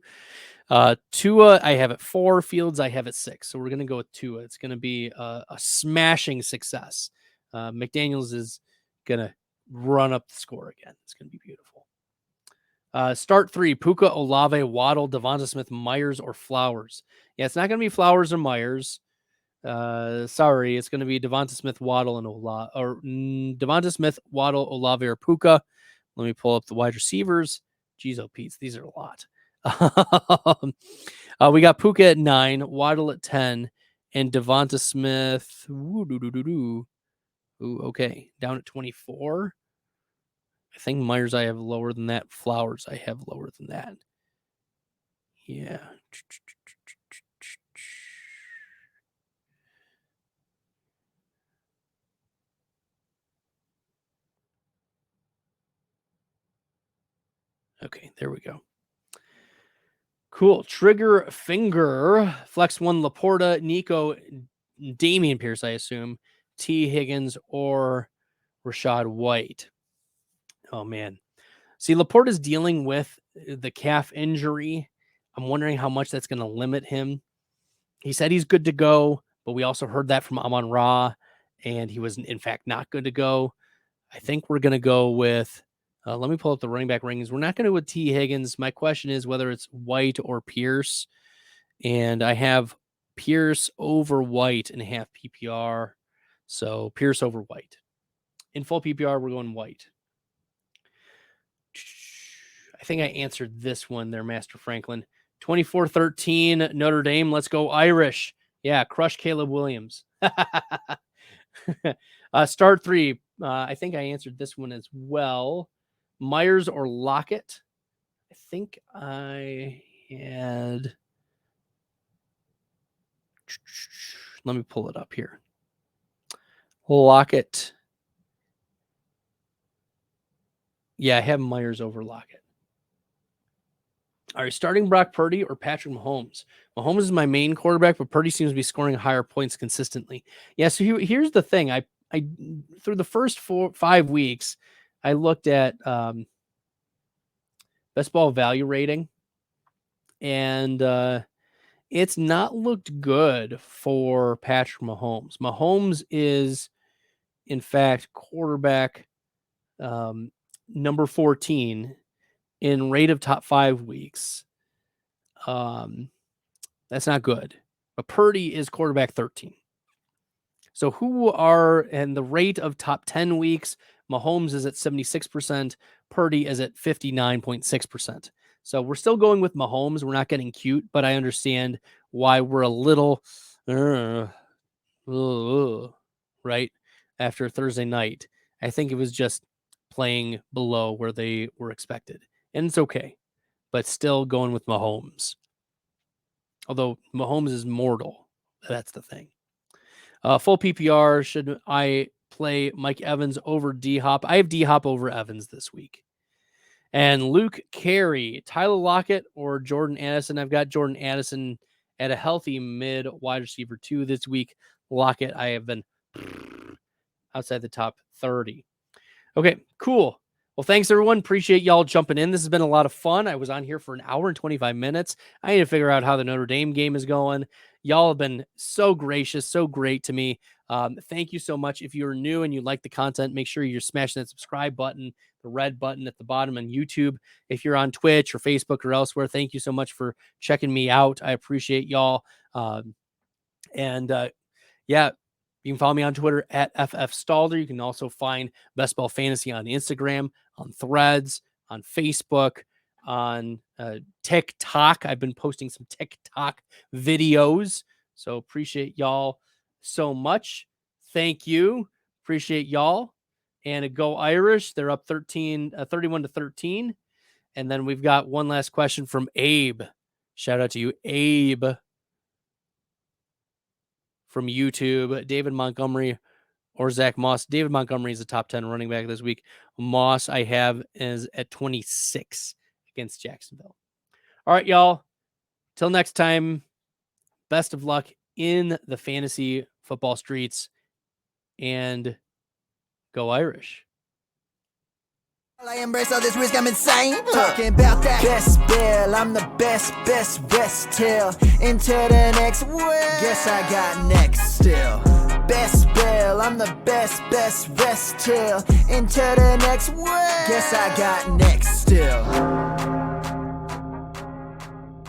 Tua, I have at 4. Fields, I have at 6. So we're going to go with Tua. It's going to be a smashing success. McDaniels is going to run up the score again. It's going to be beautiful. Start 3, Puka, Olave, Waddle, Devonta Smith, Myers, or Flowers. Yeah, it's not going to be Flowers or Myers. Sorry, it's going to be Devonta Smith, Waddle, and Olave, or Devonta Smith, Waddle, Olave, or Puka. Let me pull up the wide receivers. Jeez, oh Pete's, these are a lot. We got Puka at 9, Waddle at 10, and Devonta Smith. Ooh, okay, down at 24. I think Myers I have lower than that. Flowers I have lower than that. Yeah. Okay, there we go. Cool. Trigger finger. Flex 1 Laporta, Nico, Damian Pierce, I assume, T. Higgins, or Rashad White. Oh, man. See, Laporta's dealing with the calf injury. I'm wondering how much that's going to limit him. He said he's good to go, but we also heard that from Amon-Ra, and he was, in fact, not good to go. I think we're going to go with, let me pull up the running back rankings. We're not going to go with T. Higgins. My question is whether it's White or Pierce. And I have Pierce over White in half PPR. So Pierce over White. In full PPR, we're going White. I think I answered this one there, Master Franklin. 24-13, Notre Dame. Let's go Irish. Yeah, crush Caleb Williams. Start 3. I think I answered this one as well. Myers or Lockett? I think I had... Let me pull it up here. Lockett. Yeah, I have Myers over Lockett. All right, starting Brock Purdy or Patrick Mahomes? Mahomes is my main quarterback, but Purdy seems to be scoring higher points consistently. Yeah, so here's the thing. I through the first 5 weeks, I looked at best ball value rating, and it's not looked good for Patrick Mahomes. Mahomes is, in fact, quarterback number 14 in rate of top 5 weeks. That's not good. But Purdy is quarterback 13. So who are, and the rate of top 10 weeks, Mahomes is at 76%. Purdy is at 59.6%. So we're still going with Mahomes. We're not getting cute, but I understand why we're a little, right after Thursday night. I think it was just playing below where they were expected. And it's okay, but still going with Mahomes. Although Mahomes is mortal. That's the thing. Full PPR, should I play Mike Evans over D-Hop? I have D-Hop over Evans this week. And Luke Carey, Tyler Lockett or Jordan Addison? I've got Jordan Addison at a healthy mid wide receiver 2 this week. Lockett, I have been outside the top 30. Okay, cool. Well, thanks, everyone. Appreciate y'all jumping in. This has been a lot of fun. I was on here for an hour and 25 minutes. I need to figure out how the Notre Dame game is going. Y'all have been so gracious, so great to me. Thank you so much. If you're new and you like the content, make sure you're smashing that subscribe button, the red button at the bottom on YouTube. If you're on Twitch or Facebook or elsewhere, thank you so much for checking me out. I appreciate y'all. Yeah, you can follow me on Twitter at FFStalder. You can also find BestBell Fantasy on Instagram, on Threads, on Facebook, on TikTok. I've been posting some TikTok videos. So appreciate y'all so much. Thank you. Appreciate y'all. And go Irish. They're up 31-13. And then we've got one last question from Abe. Shout out to you, Abe. From YouTube, David Montgomery or Zach Moss. David Montgomery is a top 10 running back this week. Moss I have is at 26 against Jacksonville. All right, y'all. Till next time, best of luck in the fantasy football streets, and go Irish. I embrace all this risk, I'm insane. Talking about that best bell, I'm the best till into the next world. Guess I got next still. Best bell, I'm the best till into the next world. Guess I got next